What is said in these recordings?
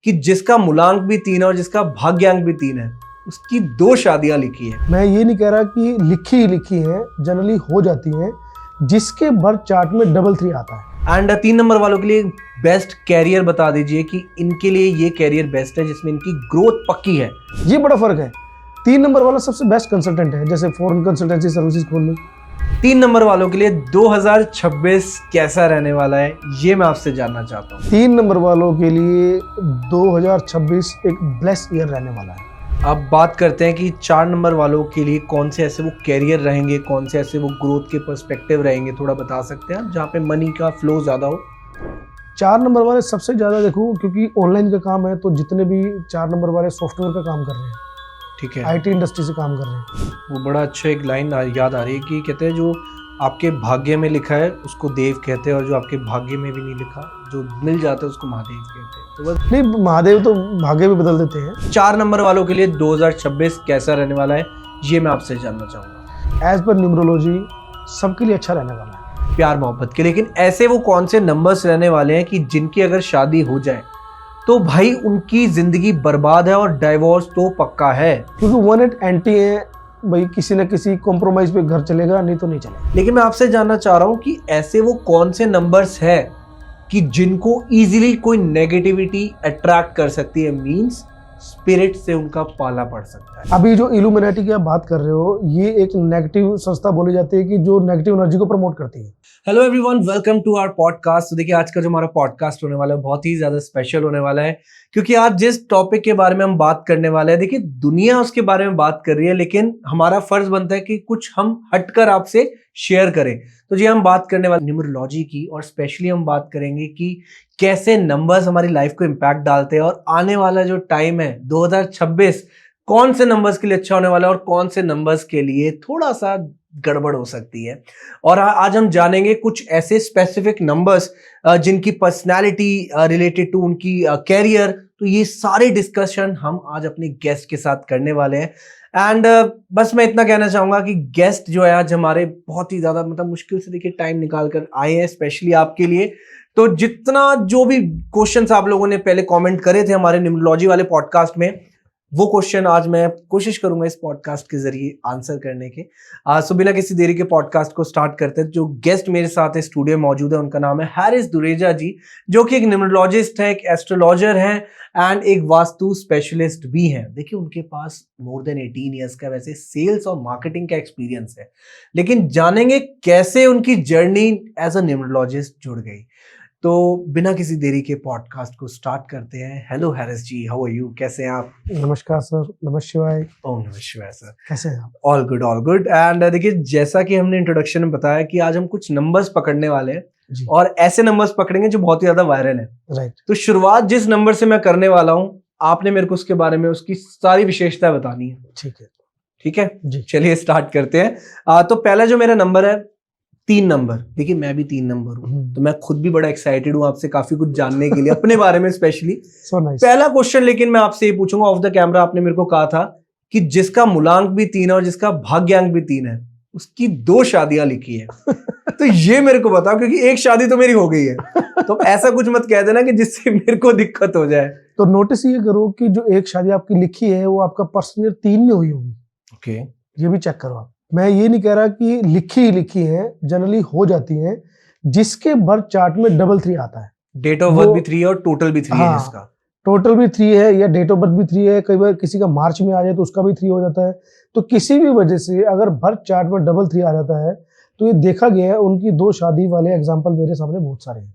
कि जिसका मूलांक भी 3 है और जिसका भाग्यांक भी 3 है, उसकी 2 शादियां लिखी है। मैं ये नहीं कह रहा कि लिखी ही लिखी है, जनरली हो जाती है, जिसके बर्थ चार्ट में 3 आता है। एंड 3 नंबर वालों के लिए बेस्ट कैरियर बता दीजिए कि इनके लिए ये कैरियर बेस्ट है जिसमें इनकी ग्रोथ पक्की है। ये बड़ा फर्क है। 3 नंबर वाला सबसे बेस्ट कंसल्टेंट है, जैसे फॉरेन कंसल्टेंसी सर्विसेज खोलने। 3 नंबर वालों के लिए 2026 कैसा रहने वाला है, ये मैं आपसे जानना चाहता हूँ। 3 नंबर वालों के लिए 2026 एक ब्लेस ईयर रहने वाला है। अब बात करते हैं कि 4 नंबर वालों के लिए कौन से ऐसे वो कैरियर रहेंगे, कौन से ऐसे वो ग्रोथ के पर्सपेक्टिव रहेंगे, थोड़ा बता सकते हैं आप, जहाँ पे मनी का फ्लो ज़्यादा हो। 4 नंबर वाले सबसे ज़्यादा देखो, क्योंकि ऑनलाइन का काम है, तो जितने भी 4 नंबर वाले सॉफ्टवेयर का काम कर रहे हैं, ठीक है, आईटी इंडस्ट्री से काम कर रहे हैं। वो बड़ा अच्छा एक लाइन याद आ रही है कि कहते हैं जो आपके भाग्य में लिखा है उसको देव कहते हैं, और जो आपके भाग्य में भी नहीं लिखा, जो मिल जाता है उसको महादेव कहते हैं। तो बस नहीं, महादेव तो भाग्य भी बदल देते हैं। 4 नंबर वालों के लिए 2026 कैसा रहने वाला है, ये मैं आपसे जानना चाहूँगा। एज पर न्यूमरोलॉजी सबके लिए अच्छा रहने वाला है, प्यार मोहब्बत के। लेकिन ऐसे वो कौन से नंबर्स रहने वाले हैं कि जिनकी अगर शादी हो जाए तो भाई उनकी जिंदगी बर्बाद है और डाइवोर्स तो पक्का है, क्योंकि 1 एंटी है भाई, किसी न किसी कॉम्प्रोमाइज पे घर चलेगा, नहीं तो नहीं चलेगा। लेकिन मैं आपसे जानना चाह रहा हूँ कि ऐसे वो कौन से नंबर्स है कि जिनको इजीली कोई नेगेटिविटी अट्रैक्ट कर सकती है, मींस स्पिरिट से उनका पाला पड़ सकता है। अभी जो इल्यूमिनाटी की आप बात कर रहे हो, ये एक नेगेटिव संस्था बोली जाती है कि जो नेगेटिव एनर्जी को प्रमोट करती है। Hello everyone, welcome to our podcast. तो देखिए, आज का जो हमारा पॉडकास्ट होने वाला है बहुत ही ज्यादा स्पेशल होने वाला है, क्योंकि आज जिस टॉपिक के बारे में हम बात करने वाले हैं, देखिए दुनिया उसके बारे में बात कर रही है, लेकिन हमारा फर्ज बनता है कि कुछ हम हटकर आपसे शेयर करें। तो जी, हम बात करने वाले न्यूमरोलॉजी की, और स्पेशली हम बात करेंगे कि कैसे नंबर्स हमारी लाइफ को इम्पैक्ट डालते हैं, और आने वाला जो टाइम है 2026 कौन से नंबर्स के लिए अच्छा होने वाला है और कौन से नंबर्स के लिए थोड़ा सा गड़बड़ हो सकती है। और आज हम जानेंगे कुछ ऐसे स्पेसिफिक नंबर्स जिनकी पर्सनालिटी रिलेटेड टू उनकी कैरियर। तो ये सारे डिस्कशन हम आज अपने गेस्ट के साथ करने वाले हैं। एंड बस मैं इतना कहना चाहूंगा कि गेस्ट जो है आज हमारे बहुत ही ज्यादा मुश्किल से देखिए टाइम निकाल कर आए हैं स्पेशली आपके लिए। तो जितना जो भी क्वेश्चंस आप लोगों ने पहले कमेंट करे थे हमारे न्यूमरोलॉजी वाले पॉडकास्ट में, वो क्वेश्चन आज मैं कोशिश करूंगा इस पॉडकास्ट के जरिए आंसर करने के। सो बिना किसी देरी के पॉडकास्ट को स्टार्ट करते हैं। जो गेस्ट मेरे साथ स्टूडियो मौजूद है उनका नाम है हैरिस दुरेजा जी, जो कि एक न्यूमरोलॉजिस्ट है, एक एस्ट्रोलॉजर है एंड एक वास्तु स्पेशलिस्ट भी हैं। देखिए, उनके पास मोर देन 18 ईयर्स का वैसे सेल्स और मार्केटिंग का एक्सपीरियंस है, लेकिन जानेंगे कैसे उनकी जर्नी एज अ न्यूमरोलॉजिस्ट जुड़ गई। तो बिना किसी देरी के पॉडकास्ट को स्टार्ट करते हैं। Hello Harris ji, how are you, कैसे हैं आप? नमस्कार सर, नमः शिवाय। ओम नमः शिवाय सर, कैसे हैं आप? All good all good. And देखिए, जैसा कि हमने इंट्रोडक्शन में बताया कि आज हम कुछ नंबर्स पकड़ने वाले हैं, और ऐसे नंबर्स पकड़ेंगे जो बहुत ही ज्यादा वायरल है। राइट। तो तो शुरुआत जिस नंबर से मैं करने वाला हूँ, आपने मेरे को उसके बारे में उसकी सारी विशेषताएं बतानी है। ठीक है, ठीक है जी। चलिए स्टार्ट करते हैं। तो पहला जो मेरा नंबर है 3 नंबर। देखिए, मैं भी 3 नंबर हूँ, तो मैं खुद भी बड़ा एक्साइटेड हूँ आपसे काफी कुछ जानने के लिए अपने बारे में स्पेशली। So nice. पहला क्वेश्चन लेकिन मैं आपसे ये पूछूंगा ऑफ द कैमरा। आपने मेरे को कहा था कि जिसका मूलांक भी 3 है और जिसका भाग्यांक भी 3 है, उसकी 2 शादियां लिखी है। तो ये मेरे को बताओ, क्योंकि एक शादी तो मेरी हो गई है, तो ऐसा कुछ मत कह देना कि जिससे मेरे को दिक्कत हो जाए। तो नोटिस ये करो कि जो एक शादी आपकी लिखी है वो आपका पर्सनल 3 में हुई होगी। ओके, ये भी चेक करो आप। मैं ये नहीं कह रहा कि लिखी ही लिखी है, जनरली हो जाती है, जिसके बर्थ चार्ट में 3 आता है। डेट ऑफ बर्थ भी 3 है और टोटल भी 3 है हाँ, जिसका। टोटल भी 3 है या डेट ऑफ बर्थ भी 3 है। कई बार किसी का मार्च में आ जाए तो उसका भी 3 हो जाता है। तो किसी भी वजह से अगर बर्थ चार्ट में 3 आ जाता है, तो ये देखा गया है, उनकी 2 शादी वाले एग्जाम्पल मेरे सामने बहुत सारे हैं।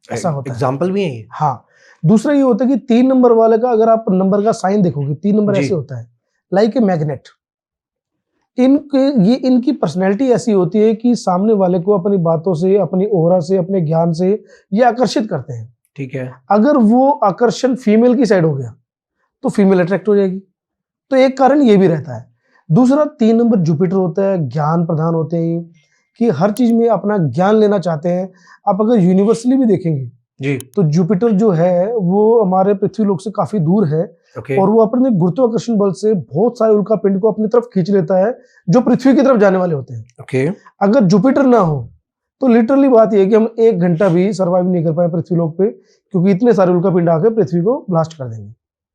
ऐसा होता है, एग्जाम्पल भी है ये? हाँ। दूसरा ये होता है कि 3 नंबर वाले का अगर आप नंबर का साइन देखोगे, 3 नंबर ऐसे होता है लाइक ए मैग्नेट। इनकी पर्सनैलिटी ऐसी होती है कि सामने वाले को अपनी बातों से, अपनी ओरा से, अपने ज्ञान से ये आकर्षित करते हैं। ठीक है। अगर वो आकर्षण फीमेल की साइड हो गया तो फीमेल अट्रैक्ट हो जाएगी। तो एक कारण ये भी रहता है। दूसरा, 3 नंबर जुपिटर होता है, ज्ञान प्रधान होते हैं, कि हर चीज में अपना ज्ञान लेना चाहते हैं। आप अगर यूनिवर्सली भी देखेंगे जी, तो जुपिटर जो है वो हमारे पृथ्वी लोक से काफी दूर है। और वो अपने गुरुत्वाकर्षण बल से बहुत सारे उल्का पिंड को अपनी तरफ खींच लेता है जो पृथ्वी की तरफ जाने वाले होते हैं। ओके। अगर जुपिटर ना हो तो लिटरली बात यह है कि हम 1 घंटा भी सर्वाइव नहीं कर पाए पृथ्वी लोक पे, क्योंकि इतने सारे उल्का पिंड आके पृथ्वी को ब्लास्ट कर देंगे।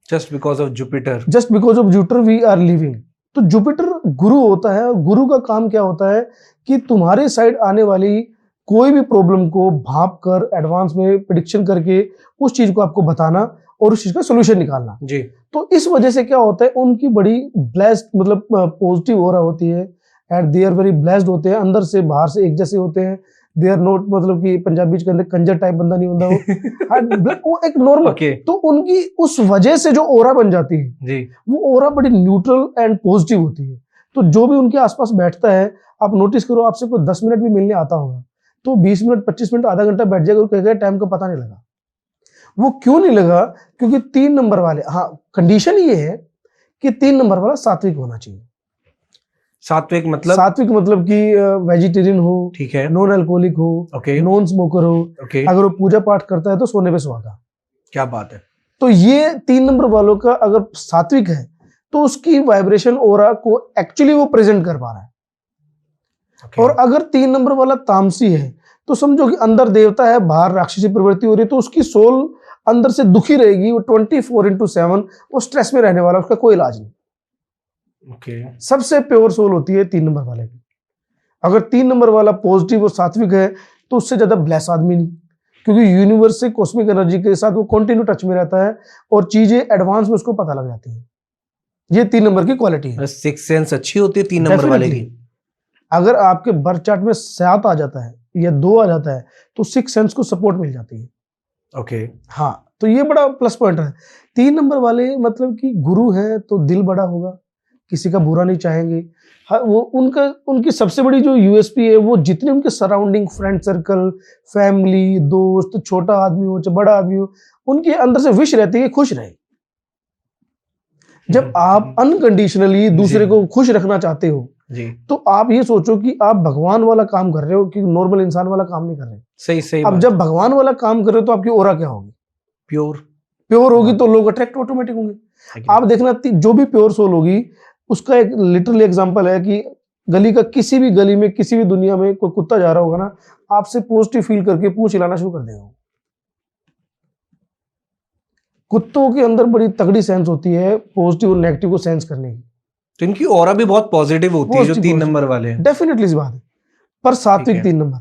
Just because of Jupiter. Just because of Jupiter we are living. तो जुपिटर गुरु होता है, और गुरु का काम क्या होता है कि तुम्हारे साइड आने वाली कोई भी प्रॉब्लम को भाप कर एडवांस में प्रिडिक्शन करके उस चीज को आपको बताना और उस चीज का सोल्यूशन निकालना जी। तो इस वजह से क्या होता है, उनकी बड़ी ब्लेस्ड मतलब पॉजिटिव ऑरा होती है and they are very blessed होते हैं, अंदर से बाहर से एक जैसे होते हैं। दे आर नॉट मतलब कि पंजाबी के अंदर कंजर टाइप बंदा नहीं होता वो एक नॉर्मल तो उनकी उस वजह से जो ओरा बन जाती है जी, वो ओरा बड़ी न्यूट्रल एंड पॉजिटिव होती है। तो जो भी उनके आसपास बैठता है, आप नोटिस करो, आपसे कोई 10 मिनट भी मिलने आता होगा तो 20 मिनट 25 मिनट आधा घंटा बैठ जाएगा और कहेगा टाइम का पता नहीं लगा। वो क्यों नहीं लगा? क्योंकि 3 नंबर वाले, हाँ कंडीशन ये है कि 3 नंबर वाला सात्विक होना चाहिए। सात्विक मतलब कि वेजिटेरियन हो, ठीक है, नॉन अल्कोहलिक हो, ओके, नॉन स्मोकर हो, ओके, अगर वो पूजा पाठ करता है तो सोने पे सुहागा। क्या बात है। तो ये 3 नंबर वालों का अगर सात्विक है तो उसकी वाइब्रेशन ओरा को एक्चुअली वो प्रेजेंट कर पा रहा है। okay. और अगर 3 नंबर वाला तामसी है तो समझो कि अंदर देवता है, बाहर राक्षसी प्रवृत्ति हो रही है, तो उसकी सोल अंदर से दुखी रहेगी। वो 24/7 वो स्ट्रेस में रहने वाला, उसका कोई इलाज नहीं। सबसे प्योर सोल होती है 3 नंबर वाले की। अगर 3 नंबर वाला पॉजिटिव और सात्विक है तो उससे ज्यादा ब्लेस आदमी नहीं, क्योंकि यूनिवर्स से कॉस्मिक एनर्जी के साथ वो कंटिन्यू टच में रहता है और चीजें एडवांस में उसको पता लग जाती है। ये 3 नंबर की क्वालिटी है। 6 सेंस अच्छी होती है 3 नंबर वाले की। अगर आपके बर्थ चार्ट में 7 आ जाता है या 2 आ जाता है तो 6 सेंस को सपोर्ट मिल जाती है। ओके, हाँ, तो ये बड़ा प्लस पॉइंट है। 3 नंबर वाले मतलब कि गुरु है तो दिल बड़ा होगा, किसी का बुरा नहीं चाहेंगे। हाँ, वो उनकी सबसे बड़ी जो यूएसपी है, वो जितने उनके सराउंडिंग फ्रेंड सर्कल, फैमिली, दोस्त, छोटा आदमी हो चाहे बड़ा आदमी हो, उनके अंदर से विश रहती है खुश रहे। जब आप अनकंडीशनली दूसरे को खुश रखना चाहते हो जी, तो आप ये सोचो कि आप भगवान वाला काम कर रहे हो कि नॉर्मल इंसान वाला काम नहीं कर रहे। सही अब जब भगवान वाला काम कर रहे हो तो आपकी ओरा क्या होगी? प्योर होगी तो लोग अट्रैक्ट ऑटोमेटिक होंगे। आप देखना जो भी प्योर सोल होगी, उसका एक लिटरली एग्जांपल है कि गली का किसी भी गली में किसी भी दुनिया में कोई कुत्ता जा रहा होगा ना, आपसे पॉजिटिव फील करके पूंछ हिलाना शुरू कर देगा। कुत्तों के अंदर बड़ी तगड़ी सेंस होती है पॉजिटिव और नेगेटिव को सेंस करने की। तो इनकी ऑरा भी बहुत पॉजिटिव होती है जो 3 नंबर वाले हैं। डेफिनेटली इस बात है। पर सात्विक 3 नंबर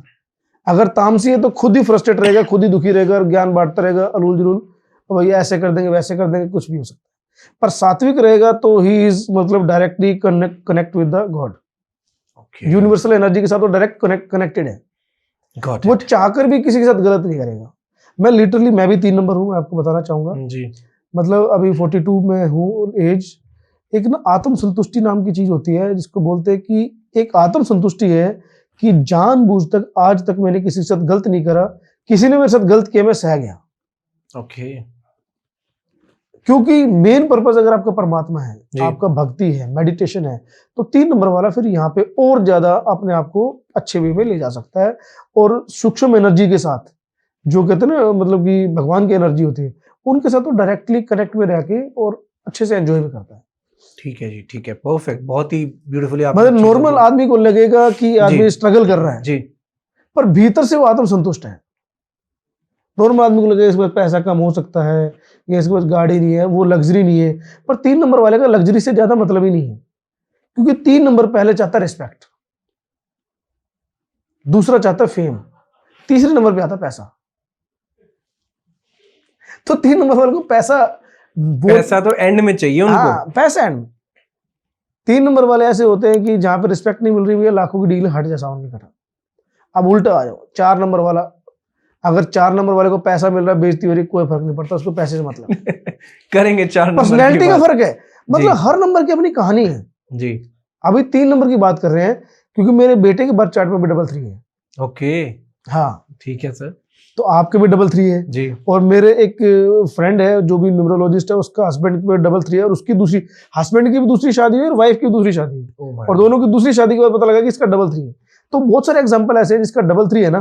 अगर तामसी है तो खुद ही फ्रस्ट्रेट रहेगा, खुद ही दुखी रहेगा और ज्ञान बांटता रहेगा अलूल जलूल, भैया ऐसे कर देंगे वैसे कर देंगे, कुछ भी हो सकता है। पर सात्विक रहेगा तो ही इज मतलब directly connect with the God, universal energy के साथ वो डायरेक्ट कनेक्टेड है। वो चाहकर भी किसी के साथ गलत नहीं करेगा। मैं भी 3 नंबर हूँ, मैं आपको बताना चाहूंगा जी। मतलब अभी 42 में हूँ एज। एक ना आत्म संतुष्टि नाम की चीज होती है जिसको बोलते हैं कि एक आत्म संतुष्टि है कि जानबूझ तक आज तक मैंने किसी के साथ गलत नहीं करा, किसी ने मेरे साथ गलत किया मैं सह गया। ओके, क्योंकि मेन पर्पस अगर आपका परमात्मा है, आपका भक्ति है, मेडिटेशन है, तो 3 नंबर वाला फिर यहाँ पे और ज्यादा अपने आप को अच्छे वे में ले जा सकता है। और सूक्ष्म एनर्जी के साथ जो कहते हैं ना मतलब कि भगवान की एनर्जी होती है, उनके साथ तो डायरेक्टली कनेक्ट में रह के और अच्छे से एंजॉय भी करता है। ठीक है जी, ठीक है, परफेक्ट, बहुत ही ब्यूटीफुली आपने मतलब नॉर्मल आदमी को लगेगा कि आदमी स्ट्रगल कर रहा है जी, पर भीतर से वो आत्म संतुष्ट है। नॉर्मल आदमी को लगेगा इसके पास पैसा कम हो सकता है या इसके पास गाड़ी नहीं है, वो लग्जरी नहीं है। पर 3 नंबर वाले का लग्जरी से ज्यादा मतलब ही नहीं है, क्योंकि 3 नंबर पहले चाहता रिस्पेक्ट, दूसरा चाहता फेम, तीसरे नंबर पे आता पैसा। तो 3 नंबर वाले को पैसा तो एंड में चाहिए उनको। हाँ, पैसा एंड में। 3 नंबर वाले ऐसे होते हैं कि जहां पे रिस्पेक्ट नहीं मिल रही है, लाखों की डील हट जैसा उनकी कटा। अब उल्टा आ जाओ, 4 नंबर वाला, अगर 4 नंबर वाले को पैसा मिल रहा है, बेइज्जती हो रही, कोई फर्क नहीं पड़ता, उसको पैसे से मतलब करेंगे 4 नंबर। पर्सनैलिटी का फर्क है, मतलब हर नंबर की अपनी कहानी है जी। अभी 3 नंबर की बात कर रहे हैं क्योंकि मेरे बेटे के बर्थ चार्ट में भी 3 है। ओके, हाँ ठीक है सर। तो आपके भी 3 है जी। और मेरे एक फ्रेंड है जो भी न्यूमरोलॉजिस्ट है, उसका हस्बैंड पे 3 है और उसकी दूसरी हस्बैंड की भी दूसरी शादी हुई और वाइफ की दूसरी शादी हुई, और दोनों की दूसरी शादी के बाद पता लगा कि इसका 3 है। तो बहुत सारे एग्जांपल ऐसे हैं जिसका 3 है ना,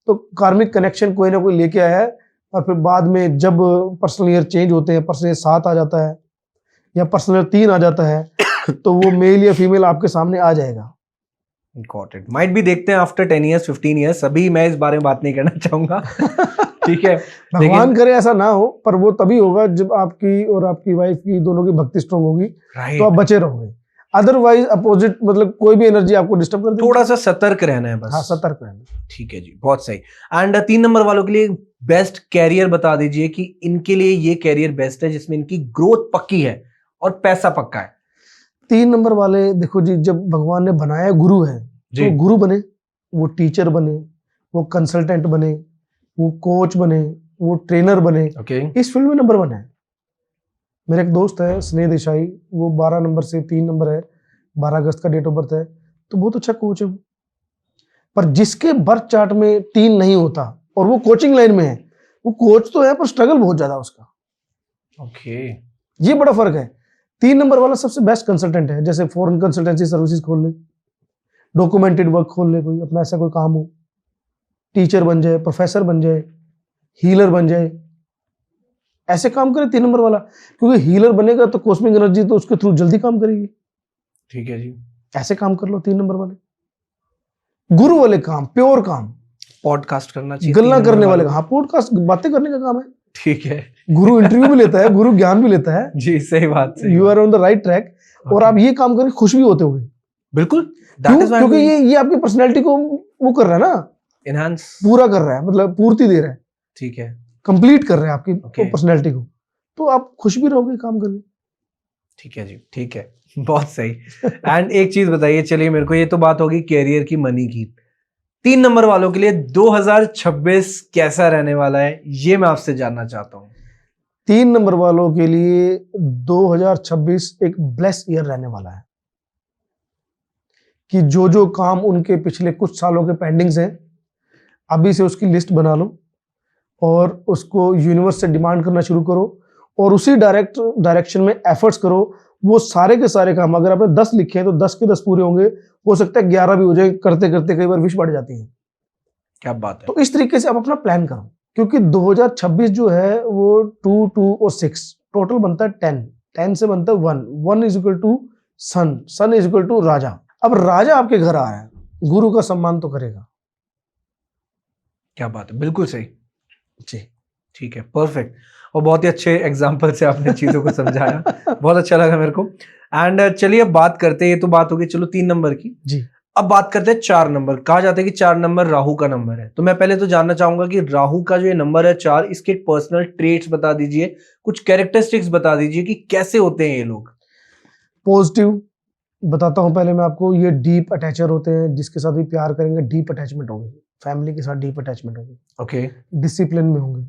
तो कार्मिक कनेक्शन कोई ना कोई लेके आया है। और फिर बाद में जब पर्सनल ईयर चेंज होते हैं, पर्सनल 7 आ जाता है या पर्सनल 3 आ जाता है तो वो मेल या फीमेल आपके सामने आ जाएगा गॉट इट। माइट भी देखते हैं आफ्टर 10 years 15 years, अभी मैं इस बारे में बात नहीं करना चाहूंगा। ठीक है, भगवान करे ऐसा ना हो, पर वो तभी होगा जब आपकी और आपकी वाइफ की दोनों की भक्ति स्ट्रांग होगी, तो आप बचे रहोगे। अदरवाइज अपोजिट मतलब कोई भी एनर्जी आपको डिस्टर्ब कर देगी। थोड़ा सा सतर्क रहना है बस। हाँ, सतर्क रहना। ठीक है जी, बहुत सही। एंड 3 नंबर वालों के लिए बेस्ट कैरियर बता दीजिए कि इनके लिए ये कैरियर बेस्ट है जिसमें इनकी ग्रोथ पक्की है और पैसा पक्का है। 3 नंबर वाले देखो जी, जब भगवान ने बनाया गुरु है तो गुरु बने, वो टीचर बने, वो कंसल्टेंट बने, वो कोच बने, वो ट्रेनर बने, इस फील्ड में नंबर 1 है। मेरे एक दोस्त है स्नेह देसाई, वो 12 नंबर से 3 नंबर है, 12 अगस्त का डेट ऑफ बर्थ है, तो बहुत अच्छा कोच है। पर जिसके बर्थ चार्ट में 3 नहीं होता और वो कोचिंग लाइन में है, वो कोच तो है पर स्ट्रगल बहुत ज्यादा उसका। ये बड़ा फर्क है। 3 नंबर वाला सबसे बेस्ट कंसल्टेंट है, जैसे फॉरेन कंसल्टेंसी सर्विसेज खोल ले, डॉक्यूमेंटेड वर्क खोल ले, कोई अपना ऐसा कोई काम हो, टीचर बन जाए, प्रोफेसर बन जाए, हीलर बन जाए, ऐसे काम करे 3 नंबर वाला, क्योंकि हीलर बनेगा तो कॉस्मिक एनर्जी तो उसके थ्रू जल्दी काम करेगी। ठीक है जी, ऐसे काम कर लो 3 नंबर वाले। गुरु वाले काम, प्योर काम, पॉडकास्ट करना चाहिए, गल्ला करने वाले। हाँ, पॉडकास्ट बातें करने का काम है। ठीक है, गुरु इंटरव्यू भी लेता है, गुरु ज्ञान भी लेता है जी। सही बात, you are on the right track. और आप ये काम करके खुश भी होते होगे। बिल्कुल, क्योंकि ये आपकी पर्सनैलिटी को वो कर रहा है ना, एनहांस, पूरा कर रहा है, मतलब पूर्ति दे रहा है। ठीक है, कंप्लीट कर रहे हैं आपकी पर्सनैलिटी को, तो आप खुश भी रहोगे काम करके। ठीक है जी, ठीक है, बहुत सही। एंड एक चीज बताइए, चलिए मेरे को, ये तो बात होगी कैरियर की, मनी की। 3 नंबर वालों के लिए 2026 कैसा रहने वाला है, ये मैं आपसे जानना चाहता हूँ। 3 नंबर वालों के लिए 2026 एक ब्लेस ईयर रहने वाला है, कि जो जो काम उनके पिछले कुछ सालों के पेंडिंग्स हैं, अभी से उसकी लिस्ट बना लो और उसको यूनिवर्स से डिमांड करना शुरू करो और उसी डायरेक्शन में एफर्ट्स करो। वो सारे के सारे काम, अगर आपने 10 लिखे हैं तो 10 के 10 पूरे होंगे, हो सकता है 11 भी हो जाए। करते करते कई बार विश बढ़ जाती है। क्या बात है। तो इस तरीके से आप अपना प्लान करो, क्योंकि 2026 जो है वो 2 2 और 6 टोटल बनता है 10, 10 से बनता है 1, 1 is equal to sun, sun is equal to राजा। अब राजा आपके घर आ रहा है, गुरु का सम्मान तो करेगा। क्या बात है, बिल्कुल सही जी, ठीक है, परफेक्ट। और बहुत ही अच्छे एग्जाम्पल से आपने चीजों को समझाया, बहुत अच्छा लगा मेरे को। एंड चलिए अब बात करते हैं, ये तो बात होगी चलो 3 नंबर की जी। अब बात करते हैं 4 नंबर। कहा जाता है कि 4 नंबर राहु का नंबर है, तो मैं पहले तो जानना चाहूंगा कि राहु का जो ये नंबर है 4, इसके पर्सनल ट्रेट्स बता दीजिए, कुछ कैरेक्टरिस्टिक्स बता दीजिए कि कैसे होते हैं ये लोग। पॉजिटिव बताता हूं पहले मैं आपको, ये डीप अटैचर होते हैं, जिसके साथ भी प्यार करेंगे डीप अटैचमेंट होगी, फैमिली के साथ डीप अटैचमेंट होगी। ओके, डिसिप्लिन में होंगे।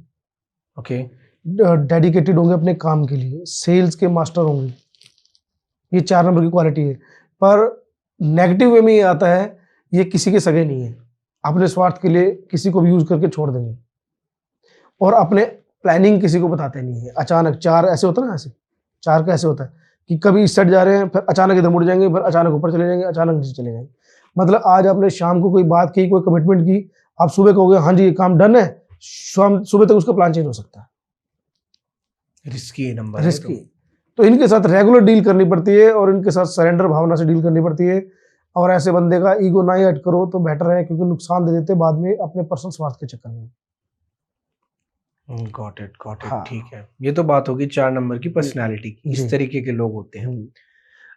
ओके, डेडिकेटेड होंगे अपने काम के लिए, सेल्स के मास्टर होंगे। ये 4 नंबर की क्वालिटी है। पर नेगेटिव वे में ये आता है, ये किसी के सगे नहीं है, अपने स्वार्थ के लिए किसी को भी यूज करके छोड़ देंगे और अपने प्लानिंग किसी को बताते नहीं है। अचानक 4 ऐसे होता है ना, ऐसे 4 का ऐसे होता है कि कभी इस साइड जा रहे हैं, फिर अचानक इधर मुड़ जाएंगे, फिर अचानक ऊपर चले जाएंगे, अचानक नीचे चले जाएंगे। मतलब आज आपने शाम को कोई बात की, कोई कमिटमेंट की, आप सुबह कहोगे हाँ जी ये काम डन है, शाम सुबह तक उसका प्लान चेंज हो सकता है। Risky number, risky. तो इनके साथ रेगुलर डील करनी पड़ती है और इनके साथ सरेंडर भावना से डील करनी पड़ती है। और ऐसे बंदे का ईगो ना ही हट करो तो बेटर है, क्योंकि नुकसान दे देते बाद में अपने पर्सनल स्वार्थ के चक्कर में। गॉट इट, हाँ। ठीक है, ये तो बात होगी 4 नंबर की पर्सनालिटी की, इस तरीके के लोग होते हैं। हम्म।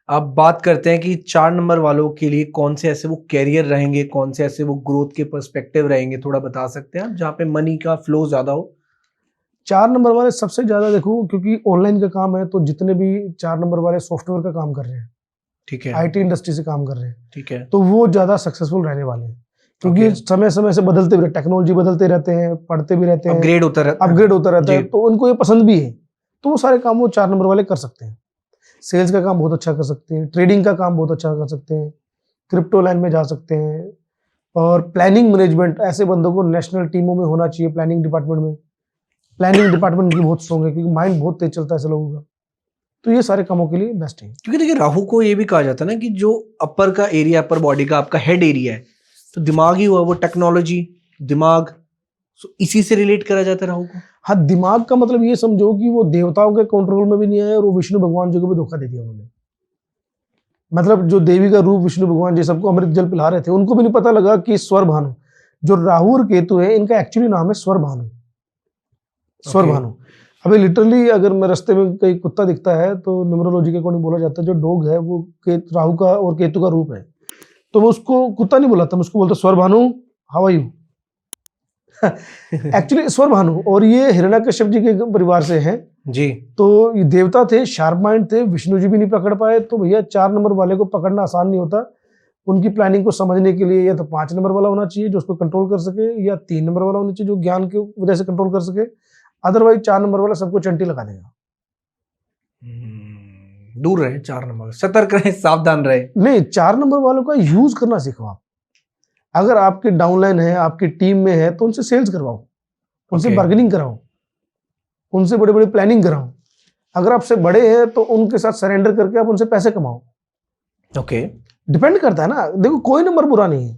अब बात करते हैं कि 4 नंबर वालों के लिए कौन से ऐसे वो कैरियर रहेंगे, कौन से ऐसे वो ग्रोथ के पर्सपेक्टिव रहेंगे, थोड़ा बता सकते हैं आप, जहाँ पे मनी का फ्लो ज्यादा हो। 4 नंबर वाले सबसे ज्यादा देखो, क्योंकि ऑनलाइन का काम है, तो जितने भी 4 नंबर वाले सॉफ्टवेयर का काम कर रहे हैं, ठीक है, आईटी इंडस्ट्री से काम कर रहे हैं, ठीक है, तो वो ज्यादा सक्सेसफुल रहने वाले हैं। क्योंकि समय समय से बदलते भी, टेक्नोलॉजी बदलते रहते हैं, पढ़ते भी रहते हैं, अपग्रेड होता रहता है, तो उनको ये पसंद भी है, तो वो सारे काम वो 4 नंबर वाले कर सकते हैं। सेल्स का काम बहुत अच्छा कर सकते हैं, ट्रेडिंग का काम बहुत अच्छा कर सकते हैं, क्रिप्टो लाइन में जा सकते हैं। और प्लानिंग मैनेजमेंट, ऐसे बंदों को नेशनल टीमों में होना चाहिए। प्लानिंग डिपार्टमेंट में, प्लानिंग डिपार्टमेंट की बहुत स्ट्रॉन्ग है, क्योंकि माइंड बहुत तेज चलता है ऐसे लोगों का। तो ये सारे कामों के लिए बेस्ट है। क्योंकि देखिए राहु को ये भी कहा जाता है ना कि जो अपर का एरिया, अपर बॉडी का आपका हेड एरिया है, तो दिमाग ही हुआ, वो टेक्नोलॉजी, दिमाग, इसी से रिलेट करा जाता है राहु को। हाँ, दिमाग का मतलब ये समझो कि वो देवताओं के कंट्रोल में भी नहीं आया और वो विष्णु भगवान जी को भी धोखा दे दिया उन्होंने। मतलब जो देवी का रूप विष्णु भगवान जी सबको अमृत जल पिला रहे थे, उनको भी नहीं पता लगा कि स्वर भानु, जो राहु और केतु है, इनका एक्चुअली नाम है स्वर भानु। स्वर Okay. भानु। अभी लिटरली अगर मैं रास्ते में कहीं कुत्ता दिखता है तो न्यूमरोलॉजी के अकॉर्डिंग बोला जाता है जो डॉग है वो राहु का और केतु का रूप है, तो मैं उसको कुत्ता नहीं बुलाता, मैं उसको बोलता Swar Bhanu, how are you. Actually Swar Bhanu, और ये हिरण्यकश्यप जी के परिवार से हैं जी। तो ये देवता थे, शार्प माइंड थे, विष्णु जी भी नहीं पकड़ पाए, तो भैया 4 नंबर वाले को पकड़ना आसान नहीं होता। उनकी प्लानिंग को समझने के लिए या तो 5 नंबर वाला होना चाहिए जो उसको कंट्रोल कर सके, या 3 नंबर वाला होना चाहिए जो ज्ञान की वजह से कंट्रोल कर सके, अदरवाइज 4 नंबर वाला सबको चंटी लगा देगा। दूर रहे 4 नंबर, सतर्क रहे, सावधान रहे। नहीं, 4 नंबर वालों का यूज करना सीखो आप। अगर आपके डाउनलाइन है, आपकी टीम में है, तो उनसे सेल्स करवाओ, उनसे Okay. बार्गेनिंग कराओ, उनसे बड़े बड़े प्लानिंग कराओ। अगर आपसे बड़े हैं तो उनके साथ सरेंडर करके आप उनसे पैसे कमाओ। ओके। डिपेंड करता है ना, देखो कोई नंबर बुरा नहीं है,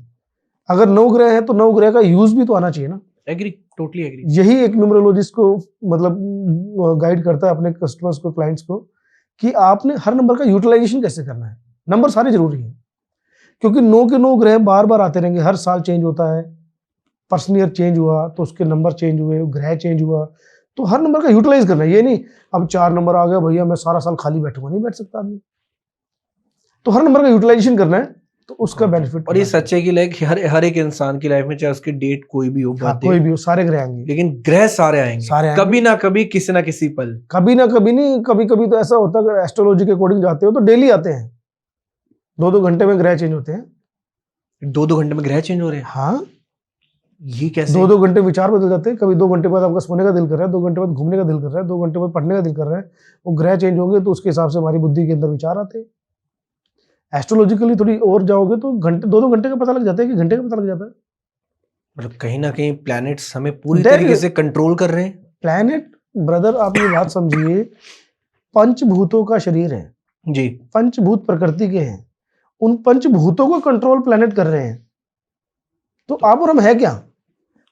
अगर 9 ग्रह है तो 9 ग्रह का यूज भी तो आना चाहिए ना। Agree, totally agree. यही एक न्यूमरोलॉजिस्ट को मतलब गाइड करता है अपने कस्टमर्स को, क्लाइंट्स को, कि आपने हर नंबर का यूटिलाइजेशन कैसे करना है। नंबर सारे जरूरी हैं, क्योंकि 9 के 9 ग्रह बार बार आते रहेंगे, हर साल चेंज होता है। पर्सन ईयर चेंज हुआ तो उसके नंबर चेंज हुए, ग्रह चेंज हुआ, तो हर नंबर का यूटिलाइज करना है। ये नहीं अब 4 नंबर आ गया भैया मैं सारा साल खाली बैठूंगा, नहीं बैठ सकता आदमी। तो हर नंबर का यूटिलाइजेशन करना है, तो उसका बेनिफिट। और ये सच है कि लाइक हर एक इंसान की लाइफ में, चाहे उसकी डेट कोई भी हो, हाँ, कोई भी हो, सारे ग्रह आएंगे, लेकिन ग्रह सारे आएंगे, सारे आएंगे। कभी ना कभी, किसी ना किसी पल। कभी ना कभी नहीं, कभी कभी तो ऐसा होता है अगर एस्ट्रोलॉजी के अकॉर्डिंग जाते हो तो डेली आते हैं, 2-2 घंटे में ग्रह चेंज होते हैं। 2-2 घंटे में ग्रह चेंज हो रहे हैं? हाँ, ये कैसे? 2-2 घंटे विचार बदल जाते हैं। कभी 2 घंटे बाद आपका सोने का दिल कर रहा है, 2 घंटे बाद घूमने का दिल कर रहा है, 2 घंटे बाद पढ़ने का दिल कर रहा है, वो ग्रह चेंज होंगे तो उसके हिसाब से हमारी बुद्धि के अंदर विचार आते हैं। एस्ट्रोलॉजिकली थोड़ी और जाओगे तो घंटे 2-2 घंटे का पता लग जाता है कि घंटे का पता लग जाता है। मतलब कहीं ना कहीं प्लैनेट्स हमें पूरी There तरीके is- से कंट्रोल कर रहे हैं। प्लैनेट ब्रदर, आप ये बात समझिए, पंचभूतों का शरीर है, जी। पंचभूत प्रकृति के हैं, उन पंचभूतों को कंट्रोल प्लैनेट कर रहे हैं। तो आप और हम है क्या?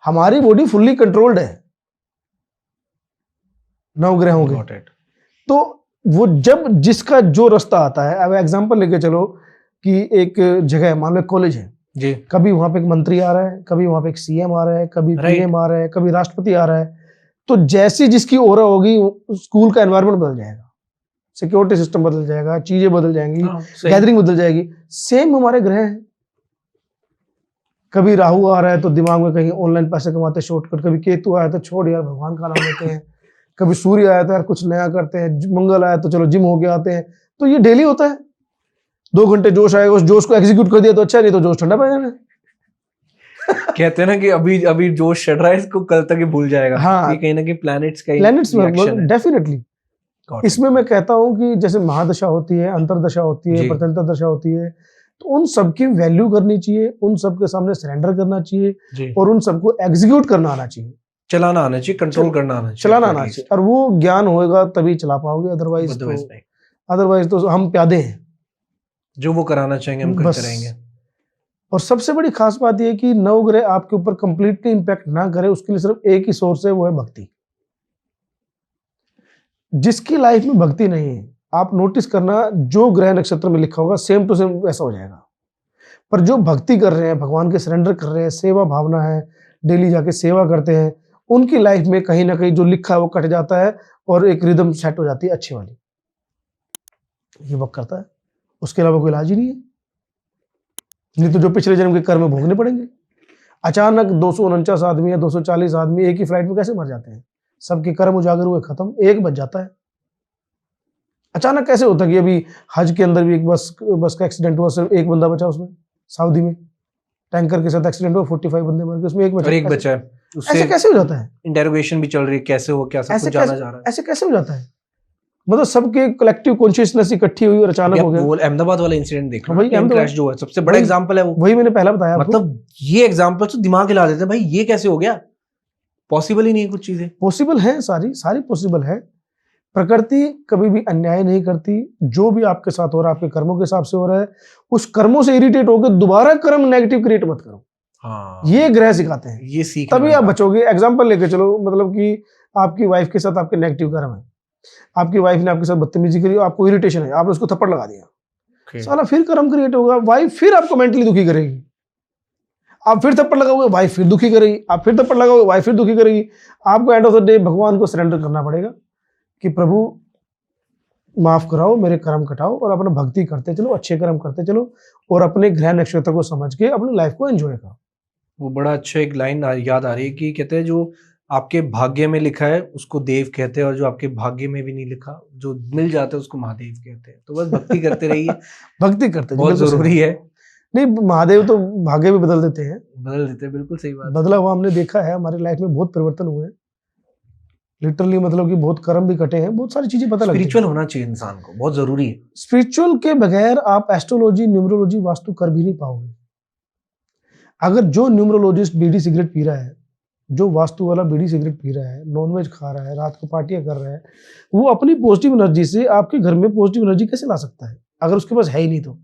हमारी बॉडी फुल्ली कंट्रोल्ड है 9 ग्रहों के। Got it. तो वो जब जिसका जो रास्ता आता है, अब एग्जांपल लेके चलो कि एक जगह है, मान लो कॉलेज है, जी। कभी वहां पे एक मंत्री आ रहा है, कभी वहां पे एक सीएम आ रहा है, कभी Right. पीएम आ रहा है, कभी राष्ट्रपति आ रहा है, तो जैसी जिसकी ओरा होगी स्कूल का एनवायरनमेंट बदल जाएगा, सिक्योरिटी सिस्टम बदल जाएगा, चीजें बदल जाएंगी, हाँ, सही। गैदरिंग बदल जाएगी। सेम हमारे ग्रह हैं, कभी राहु आ रहा है तो दिमाग में कहीं ऑनलाइन पैसे कमाते शॉर्टकट, कभी केतु आया तो छोड़ यार भगवान का नाम लेते हैं, कभी सूर्य आया तो यार कुछ नया करते हैं, मंगल आया तो चलो जिम हो गया आते हैं। तो ये डेली होता है। 2 घंटे जोश आएगा, उस जोश को एग्जीक्यूट कर दिया तो अच्छा, नहीं तो जोश ठंडा पड़ जाना। कहते हैं ना कि अभी अभी जोश चढ़ रहा है, इसको कल तक ही भूल जाएगा। हाँ। ये कहीं ना कहीं प्लैनेट्स का प्लैनेट्स reaction है। डेफिनेटली। Got it. इसमें मैं कहता हूं कि जैसे महादशा होती है, अंतरदशा होती है, जी। प्रत्यंतर दशा होती है, तो उन सबकी वैल्यू करनी चाहिए, उन सबके सामने सरेंडर करना चाहिए, जी। और उन सबको एग्जीक्यूट करना आना चाहिए, चलाना आना चाहिए, कंट्रोल करना आना चाहिए, चलाना आना चाहिए। और वो ज्ञान होएगा तभी चला पाओगे, Otherwise नहीं। अदरवाइज तो हम प्यादे हैं। जो वो कराना चाहेंगे हम करते बस। रहेंगे। और सबसे बड़ी खास बात यह है कि 9 ग्रह आपके ऊपर कंप्लीटली इंपैक्ट ना करे, उसके लिए सिर्फ एक ही सोर्स है, वो है भक्ति। जिसकी लाइफ में भक्ति नहीं है, आप नोटिस करना, जो ग्रह नक्षत्र में लिखा होगा सेम टू सेम वैसा हो जाएगा। पर जो भक्ति कर रहे हैं, भगवान के सरेंडर कर रहे हैं, सेवा भावना है, डेली जाके सेवा करते हैं, उनकी लाइफ में कहीं ना कहीं जो लिखा है वो कट जाता है और एक रिदम सेट हो जाती है अच्छी वाली। ये वर्क करता है, उसके अलावा कोई इलाज ही नहीं है। नहीं तो जो पिछले जन्म के कर्म भोगने पड़ेंगे। अचानक 249 आदमी या 240 आदमी एक ही फ्लाइट में कैसे मर जाते हैं? सबके कर्म उजागर हुए खत्म, एक बच जाता है। अचानक कैसे होता है कि अभी हज के अंदर भी एक बस का एक्सीडेंट हुआ, सिर्फ एक बंदा बचा उसमें, सऊदी में टैंकर के साथ एक्सीडेंट हुआ, 45 बंदे मर गए, उसमें एक बचा। और एक बचा है, ऐसे कैसे हो जाता है? इंटेरोगेशन भी चल रही है, कैसे हो, क्या सब ऐसे कुछ जाना कैसे- जा रहा है। ऐसे कैसे हो जाता है? मतलब सबके कलेक्टिव कॉन्शियसनेस इकट्ठी हुई और अचानक हो गया। वो अहमदाबाद वाला इंसिडेंट देखो, वही प्लेन अहमदाबाद- क्रैश जो है, सबसे बड़ा वही- एग्जांपल है वो। वही मैंने पहला बताया आपको। मतलब ये एग्जांपल तो दिमाग हिला देते हैं भाई, ये कैसे हो गया, पॉसिबल ही नहीं है कुछ चीजें। पॉसिबल है, सारी पॉसिबल है। प्रकृति कभी भी अन्याय नहीं करती। जो भी आपके साथ हो रहा है आपके कर्मों के हिसाब से हो रहा है, उस कर्मों से इरिटेट होकर दोबारा कर्म नेगेटिव क्रिएट मत करो। हाँ, ये ग्रह सिखाते हैं, ये सीख तभी आप बचोगे। एग्जाम्पल लेके चलो, मतलब कि आपकी वाइफ के साथ आपके नेगेटिव कर्म है, आपकी वाइफ ने आपके साथ बदतमीजी करी, आपको इरिटेशन है, आपने उसको थप्पड़ लगा दिया, Okay. साला फिर कर्म क्रिएट होगा, वाइफ फिर आपको मेंटली दुखी करेगी, आप फिर थप्पड़ लगाओगे वाइफ फिर दुखी करेगी, आप फिर थप्पड़ लगाओगे वाइफ फिर दुखी करेगी। आपको एंड ऑफ द डे भगवान को सरेंडर करना पड़ेगा कि प्रभु माफ कराओ, मेरे कर्म कटाओ, और अपना भक्ति करते चलो, अच्छे कर्म करते चलो, और अपने ग्रह नक्षत्र को समझ के अपनी लाइफ को एंजॉय करो। वो बड़ा अच्छा एक लाइन याद आ रही है कि कहते हैं जो आपके भाग्य में लिखा है उसको देव कहते हैं, और जो आपके भाग्य में भी नहीं लिखा, जो मिल जाता है उसको महादेव कहते हैं। तो बस भक्ति करते रहिए। भक्ति करते बहुत जरूरी है। नहीं, महादेव तो भाग्य भी बदल देते हैं, बदल देते हैं, बिल्कुल सही बात। बदला हुआ हमने देखा है, हमारी लाइफ में बहुत परिवर्तन हुए हैं लिटरली, मतलब कि बहुत कर्म भी कटे हैं, बहुत सारी चीजें पता लगती हैं। स्पिरिचुअल होना चाहिए इंसान को, बहुत जरूरी है। स्पिरिचुअल के बगैर आप एस्ट्रोलॉजी, न्यूमरोलॉजी, वास्तु कर भी नहीं पाओगे। अगर जो न्यूमरोलॉजिस्ट बीड़ी सिगरेट पी रहा है, जो वास्तु वाला बीड़ी सिगरेट पी रहा है, नॉनवेज खा रहा है, रात को पार्टियां कर रहा है, वो अपनी पॉजिटिव एनर्जी से आपके घर में पॉजिटिव एनर्जी कैसे ला सकता है अगर उसके पास है ही नहीं तो।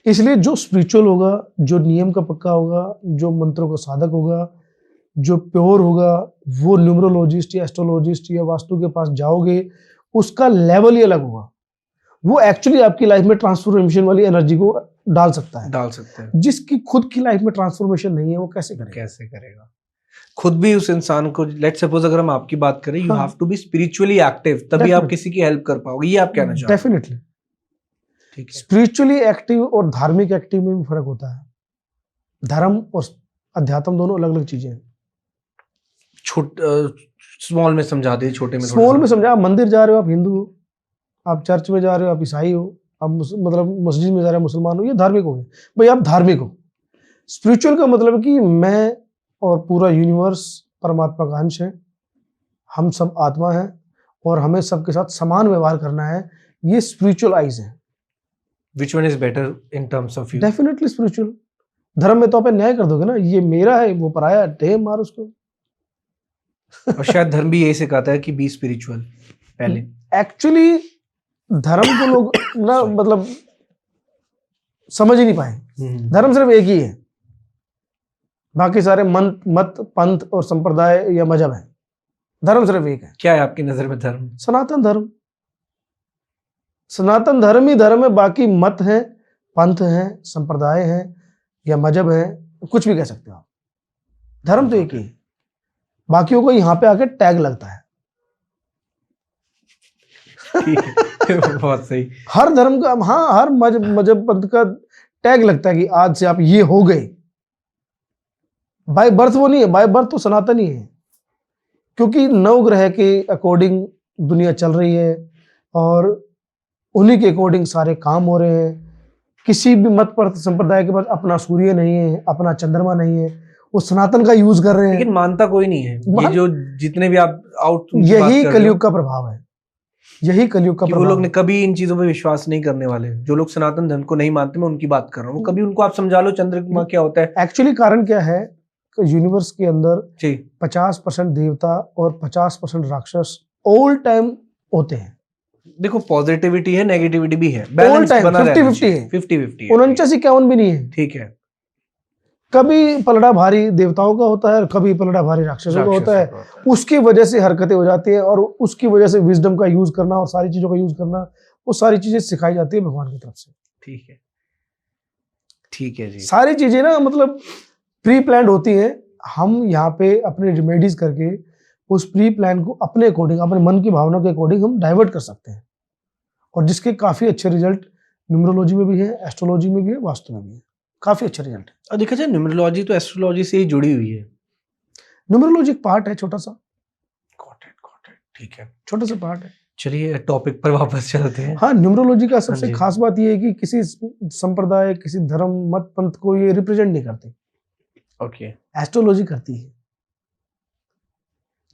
इसलिए जो स्पिरिचुअल होगा, जो नियम का पक्का होगा, जो मंत्रों का साधक होगा, जो प्योर होगा, वो न्यूमरोलॉजिस्ट या एस्ट्रोलॉजिस्ट या वास्तु के पास जाओगे, उसका लेवल ही अलग होगा। वो एक्चुअली आपकी लाइफ में ट्रांसफॉर्मेशन वाली एनर्जी को डाल सकता है। जिसकी खुद की लाइफ में ट्रांसफॉर्मेशन नहीं है, वो कैसे करेगा? खुद भी उस इंसान को, लेट्स सपोज अगर हम आपकी बात करें, you have to be spiritually active, तभी आप किसी की हेल्प कर पाओगे, ये आप कहना चाहते हैं? डेफिनेटली। ठीक है। स्पिरिचुअली एक्टिव और धार्मिक एक्टिव में भी फर्क होता है। धर्म और अध्यात्म दोनों अलग अलग चीजें हैं। स्मॉल में समझा दे, छोटे में स्मॉल में समझा। आप मंदिर जा रहे हो, आप हिंदू हो, आप चर्च में जा रहे हो, आप ईसाई हो, आप मतलब मस्जिद में जा रहे हो, मुसलमान हो, ये धार्मिक हो गए भाई, आप धार्मिक हो। स्पिरिचुअल का मतलब है कि मैं और पूरा यूनिवर्स परमात्मा का अंश है, हम सब आत्मा हैं और हमें सबके साथ समान व्यवहार करना है, ये स्पिरिचुअल आइज है। Which one is better in terms of you? Definitely spiritual. धर्म में तो आप न्याय कर दोगे ना, ये मेरा है वो पराया, टेम मार उसको। और शायद धर्म भी यही सिखाता है कि बी स्पिरिचुअल पहले। एक्चुअली धर्म को लोग ना मतलब समझ ही नहीं पाए। धर्म सिर्फ एक ही है, बाकी सारे मत पंथ और संप्रदाय या मजहब है। धर्म सिर्फ एक है। क्या है आपकी नजर में धर्म? सनातन धर्म। सनातन धर्म ही धर्म है, बाकी मत है, पंथ है, संप्रदाय है या मजहब है, कुछ भी कह सकते हो आप। धर्म तो एक ही है, बाकियों को यहाँ पे आके टैग लगता है। बहुत सही। हर धर्म का, हाँ, हर मजहब पंथ का टैग लगता है कि आज से आप ये हो गए। बाय बर्थ वो नहीं है, बाय बर्थ तो सनातन ही है, क्योंकि नवग्रह के अकॉर्डिंग दुनिया चल रही है और उन्हीं के अकॉर्डिंग सारे काम हो रहे हैं। किसी भी मत पर संप्रदाय के पास अपना सूर्य नहीं है, अपना चंद्रमा नहीं है, वो सनातन का यूज कर रहे हैं, लेकिन मानता कोई नहीं है। ये जो जितने भी आप यही कलयुग का प्रभाव है, यही कलयुग का प्रभाव। वो लोग ने कभी इन चीजों पे विश्वास नहीं करने वाले। जो लोग सनातन धर्म को नहीं मानते, मैं उनकी बात कर रहा हूँ, कभी उनको आप समझा लो चंद्रमा क्या होता है। एक्चुअली कारण क्या है, यूनिवर्स के अंदर 50% देवता और 50% राक्षस ऑल टाइम होते हैं। देखो, पॉजिटिविटी है, नेगेटिविटी भी है, ऑल टाइम 50-50 है, 50-50 49-51 भी नहीं है। ठीक है। कभी पलड़ा भारी देवताओं का होता है, कभी पलड़ा भारी राक्षसों का होता है। उसकी वजह से हरकतें हो जाती है और उसकी वजह से विजडम का यूज करना और सारी चीजों का यूज करना, वो सारी चीजें सिखाई जाती है भगवान की तरफ से। ठीक है, ठीक है जी। सारी चीजें ना मतलब प्री प्लान होती है। हम यहाँ पे अपने रिमेडीज करके उस प्री प्लान को अपने अकॉर्डिंग, अपने मन की भावना के अकॉर्डिंग हम डाइवर्ट कर सकते हैं, और जिसके काफी अच्छे रिजल्ट न्यूमरोलॉजी में भी है, एस्ट्रोलॉजी में भी है, वास्तु में भी है, काफी अच्छे रिजल्ट है। और देखा जाए न्यूमरोलॉजी तो एस्ट्रोलॉजी से ही जुड़ी हुई है। न्यूमरोलॉजी एक पार्ट है, छोटा सा। गॉट इट, ठीक है, छोटा सा पार्ट है। चलिए टॉपिक पर वापस चलते हैं। हाँ, न्यूमरोलॉजी का सबसे खास बात यह है कि किसी संप्रदाय, किसी धर्म, मत पंथ को ये रिप्रेजेंट नहीं करती। ओके। एस्ट्रोलॉजी करती है।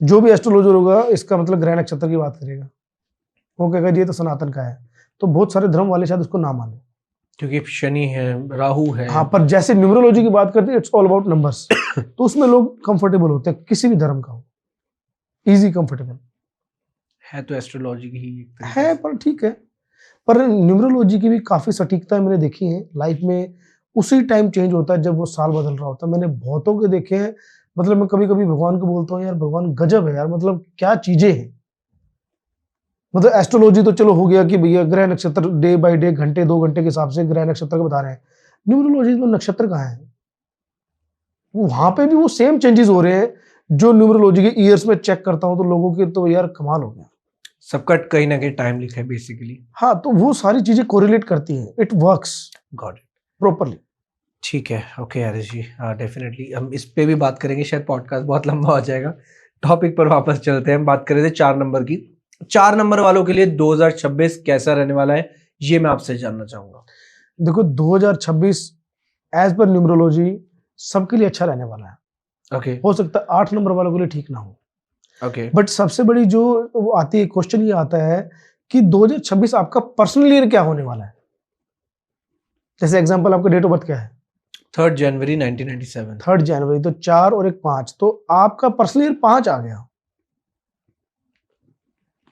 जो भी एस्ट्रोलॉजर होगा, इसका मतलब ग्रह नक्षत्र की बात करेगा, वो कहेगा ये तो सनातन का है। तो बहुत सारे धर्म वाले शायद उसको ना माने, क्योंकि शनि है, राहु है। हाँ, पर जैसे न्यूमरोलॉजी की बात करते हैं, इट्स ऑल अबाउट नंबर्स। तो उसमें लोग कंफर्टेबल होते हैं, किसी भी धर्म का हो, इजी कंफर्टेबल है। तो एस्ट्रोलॉजी की ही है, पर ठीक है। पर न्यूमरोलॉजी की भी काफी सटीकता मैंने देखी है लाइफ में। उसी टाइम चेंज होता है जब वो साल बदल रहा होता है। मैंने बहुतों के देखे हैं। मतलब मैं कभी कभी भगवान को बोलता हूँ, यार भगवान गजब है यार, मतलब क्या चीजें हैं। मतलब एस्ट्रोलॉजी तो चलो हो गया कि भैया ग्रह नक्षत्र डे बाय डे, घंटे 2 घंटे के हिसाब से ग्रह नक्षत्र को बता रहे हैं। न्यूमरोलॉजी में नक्षत्र कहाँ है? वहां पे भी वो सेम चेंजेस हो रहे हैं जो न्यूमरोलॉजी के ईयर्स में चेक करता हूं तो लोगों के तो यार कमाल हो गया। सबका कहीं ना कहीं टाइम लिखा है बेसिकली। हाँ, तो वो सारी चीजें कोरिलेट करती हैं, it works got it. Properly. ठीक है, ओके हरीश जी, हाँ डेफिनेटली हम इस पे भी बात करेंगे, शायद पॉडकास्ट बहुत लंबा हो जाएगा। टॉपिक पर वापस चलते हैं। हम बात कर रहे थे 4 नंबर की। 4 नंबर वालों के लिए 2026 कैसा रहने वाला है, ये मैं आपसे जानना चाहूंगा। देखो 2026 एज पर न्यूमरोलॉजी सबके लिए अच्छा रहने वाला है। ओके हो सकता है 8 नंबर वालों के लिए ठीक ना हो, ओके बट सबसे बड़ी जो वो आती है क्वेश्चन ये आता है कि 2026 आपका पर्सनल ईयर क्या होने वाला है। जैसे एग्जांपल, आपका डेट ऑफ बर्थ क्या है? 3 जनवरी 1997। 3 जनवरी, तो 4 और 1 5, तो आपका पर्सनल ईयर 5 आ गया।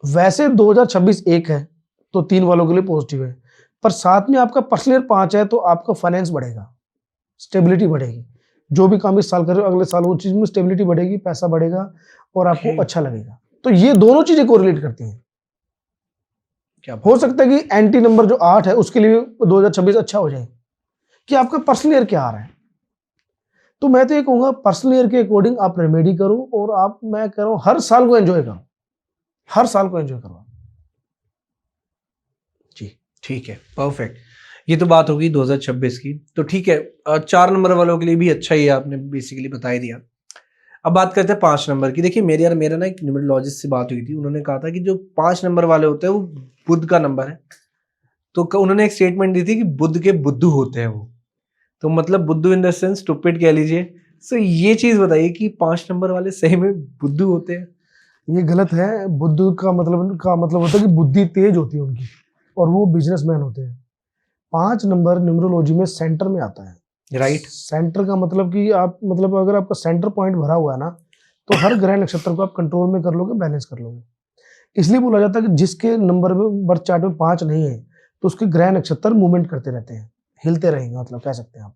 वैसे 2026 1 है तो 3 वालों के लिए पॉजिटिव है, पर साथ में आपका पर्सनल ईयर 5 है तो आपका फाइनेंस बढ़ेगा, स्टेबिलिटी बढ़ेगी। जो भी काम इस साल कर रहे हो अगले साल वो चीज में स्टेबिलिटी बढ़ेगी, पैसा बढ़ेगा और आपको Okay. अच्छा लगेगा। तो ये दोनों चीजें कोरिलेट करती हैं। क्या हो सकता है कि एंटी नंबर जो 8 है उसके लिए 2026 अच्छा हो जाए कि आपका पर्सनल ईयर क्या आ रहा है। तो मैं तो ये कहूंगा पर्सनल ईयर के अकॉर्डिंग आप रेमेडी करो और आप, मैं कह रहा हूं, हर साल को एंजॉय करो, हर साल को एंजॉय करो जी। ठीक है, परफेक्ट। ये तो बात होगी 2026 की, तो ठीक है। 4 नंबर वालों के लिए भी अच्छा ही है, आपने बेसिकली बता ही दिया। अब बात करते हैं 5 नंबर की। देखिए मेरा ना एक न्यूमरोलॉजिस्ट से बात हुई थी, उन्होंने कहा था कि जो 5 नंबर वाले होते हैं वो बुध का नंबर है। तो उन्होंने एक स्टेटमेंट दी थी कि बुध के बुद्धू होते हैं वो, तो मतलब बुद्धू इन द सेंस स्टूपिड कह लीजिए। सो ये चीज बताइए कि 5 नंबर वाले सही में बुद्धू होते हैं? ये गलत है। बुद्धू का मतलब होता है कि बुद्धि तेज होती है उनकी और वो बिजनेसमैन होते हैं। 5 नंबर न्यूमरोलॉजी में सेंटर में आता है। राइट। सेंटर का मतलब कि आप, मतलब अगर आपका सेंटर पॉइंट भरा हुआ है ना तो हर ग्रह नक्षत्र को आप कंट्रोल में कर लोगे, बैलेंस कर लोगे। इसलिए बोला जाता है कि जिसके नंबर में बर्थ चार्ट में 5 नहीं है तो उसके ग्रह नक्षत्र मूवमेंट करते रहते हैं, हिलते रहेंगे, मतलब कह सकते हैं आप।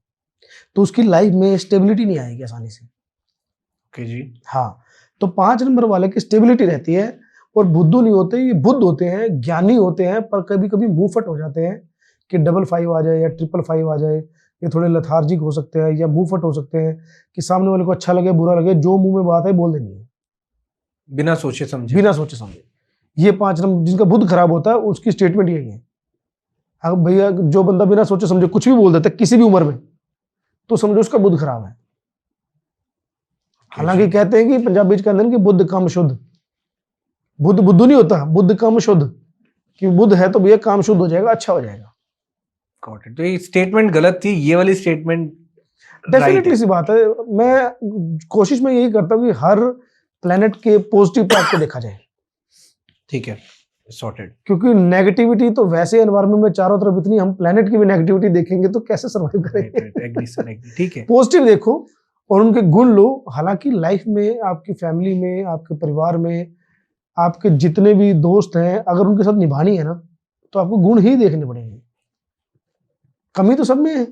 तो उसकी लाइफ में स्टेबिलिटी नहीं आएगी आसानी से। ओके जी। हाँ, तो 5 नंबर वाले की स्टेबिलिटी रहती है और बुद्धू नहीं होते, ये बुद्ध होते हैं, ज्ञानी होते हैं, पर कभी कभी मुंहफट हो जाते हैं कि 55 आ जाए या 555 आ जाए। ये थोड़े लथार्जिक हो सकते हैं या मुंहफट हो सकते हैं कि सामने वाले को अच्छा लगे बुरा लगे, जो मुंह में बात है बोल देनी है बिना सोचे समझे। बिना सोचे समझे। ये 5 नंबर जिनका बुद्ध खराब होता है उसकी स्टेटमेंट यही है। अब भैया जो बंदा बिना सोचे समझे कुछ भी बोल देता है किसी भी उम्र में, तो समझो उसका बुद्ध खराब है। हालांकि कहते हैं कि पंजाबी के अंदर कि बुद्ध काम शुद्ध, बुद्ध बुद्धू नहीं होता, बुद्ध काम शुद्ध, कि बुद्ध है तो भैया काम शुद्ध हो जाएगा, अच्छा हो जाएगा। Got it. तो ये स्टेटमेंट गलत थी, ये वाली स्टेटमेंट डेफिनेटली सी बात है। मैं कोशिश में यही करता हूँ कि हर प्लेनेट के पॉजिटिव पार्ट को देखा जाए, ठीक है, सॉर्टेड। क्योंकि नेगेटिविटी तो वैसे एनवायरनमेंट में चारों तरफ इतनी, हम प्लेनेट की भी नेगेटिविटी देखेंगे तो कैसे सर्वाइव करेंगे। ठीक है। पॉजिटिव देखो और उनके गुण लो। हालांकि लाइफ में, आपकी फैमिली में, आपके परिवार में, आपके जितने भी दोस्त हैं, अगर उनके साथ निभानी है ना तो आपको गुण ही देखने पड़ेंगे। कमी तो सब में है।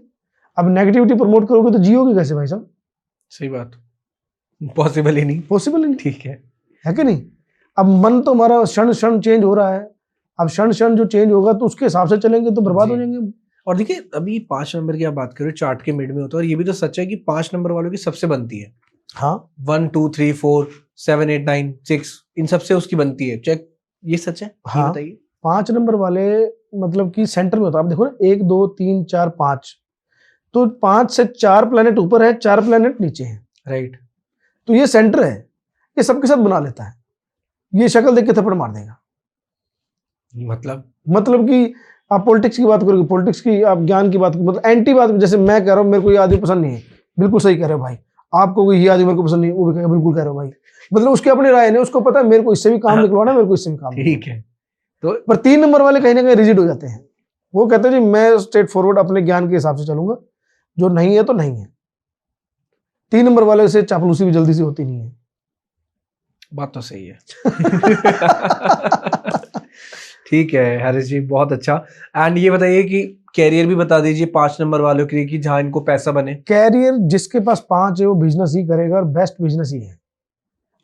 अब नेगेटिविटी प्रमोट करोगे तो जियोगे कैसे भाई साहब? सही बात, पॉसिबल ही नहीं। पॉसिबल ही नहीं ठीक है कि नहीं? अब मन तो हमारा क्षण क्षण चेंज हो रहा है, अब क्षण क्षण जो चेंज होगा तो उसके हिसाब से चलेंगे तो बर्बाद हो जाएंगे हम। और देखिए अभी 5 नंबर की आप बात करो, चार्ट के मिड में होता है, और ये भी तो सच है कि 5 नंबर वालों की सबसे बनती है। हाँ, 1 2 3 4 7 8 9 6 इन सबसे उसकी बनती है। चेक, ये सच है? ये हाँ, बताइए। 5 नंबर वाले मतलब कि सेंटर में होता है। आप देखो ना, 1 2 3 4 5, तो 5 से 4 प्लेनेट ऊपर है, 4 प्लेनेट नीचे है। राइट। तो ये सेंटर है, ये सबके साथ बना लेता है। ये शक्ल देख के थप्पड़ मार देगा। मतलब कि आप पॉलिटिक्स की बात करोगे, पॉलिटिक्स की, आप ज्ञान की बात, मतलब एंटी बात, जैसे मैं कह रहा हूँ मेरे को ये आदमी पसंद नहीं है, बिल्कुल सही कह रहे हो भाई। आपको ये आदमी मेरे को पसंद नहीं, वो भी कहेगा बिल्कुल कह रहे हो भाई। मतलब उसकी अपनी राय नहीं, उसको पता है मेरे को इससे भी काम निकलवाना, मेरे को इससे भी काम ठीक है। तो पर 3 नंबर वाले कहीं ना कहीं रिजिड हो जाते हैं। वो कहते हैं जी मैं स्ट्रेट फॉरवर्ड अपने ज्ञान के हिसाब से चलूंगा, जो नहीं है तो नहीं है। 3 नंबर वाले से चापलूसी भी जल्दी से होती नहीं है। बात तो सही है। ठीक है हरीश जी, बहुत अच्छा। एंड ये बताइए कि कैरियर भी बता दीजिए 5 नंबर वालों के लिए कि जहां इनको पैसा बने। कैरियर जिसके पास 5 है वो बिजनेस ही करेगा और बेस्ट बिजनेस ही है।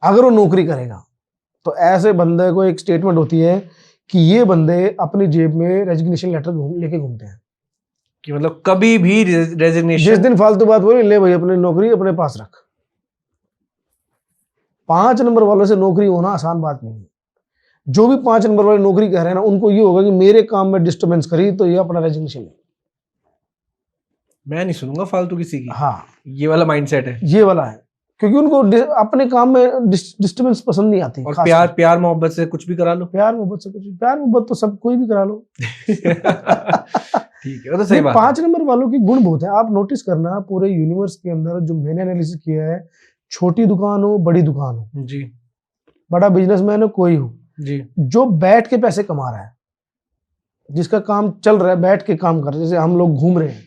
अगर वो नौकरी करेगा तो ऐसे बंदे को एक स्टेटमेंट होती है कि ये बंदे अपनी जेब में रेजिग्नेशन लेटर लेके घूमते हैं कि मतलब कभी भी जिस रेजिग्नेशन। दिन फालतू बात बोली, ले भाई अपनी नौकरी अपने पास रख। 5 नंबर वालों से नौकरी होना आसान बात नहीं है। जो भी 5 नंबर वाले नौकरी कह रहे हैं ना, उनको ये होगा कि मेरे काम में डिस्टर्बेंस करी तो ये अपना रेजिग्नेशन ले। मैं नहीं सुनूंगा फालतू किसी की। हाँ, ये वाला माइंडसेट है। ये वाला है, क्योंकि उनको अपने काम में डिस्टर्बेंस पसंद नहीं आती। और प्यार प्यार मोहब्बत से कुछ भी करा लो। प्यार मोहब्बत से कुछ, प्यार मोहब्बत तो सब कोई भी करा लो। ठीक है, वो तो सही बात है। 5 नंबर वालों की गुण बहुत है। आप नोटिस करना, पूरे यूनिवर्स के अंदर जो मैंने एनालिसिस किया है, छोटी दुकान हो बड़ी दुकान हो जी, बड़ा बिजनेसमैन हो कोई हो जी, जो बैठ के पैसे कमा रहा है, जिसका काम चल रहा है बैठ के काम कर रहा है। जैसे हम लोग घूम रहे हैं,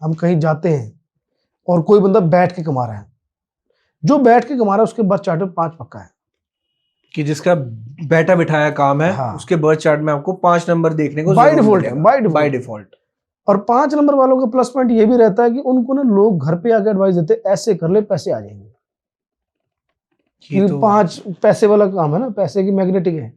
हम कहीं जाते हैं और कोई बंदा बैठ के कमा रहा है, जो बैठ के कमा रहा है उसके बर्थ चार्ट में 5 पक्का है कि जिसका बैठा बिठाया काम है। हाँ। उसके बर्थ चार्ट में आपको 5 नंबर देखने को बाय जरूर डिफॉल्ट मिलेगा। है, बाय बाय डिफॉल्ट। डिफॉल्ट। और 5 नंबर वालों का प्लस पॉइंट ये भी रहता है कि उनको ना लोग घर पे आके एडवाइस देते हैं, ऐसे कर ले पैसे आ जाएंगे। ये क्योंकि तो 5 पैसे वाला काम है ना, पैसे की मैग्नेटिक है।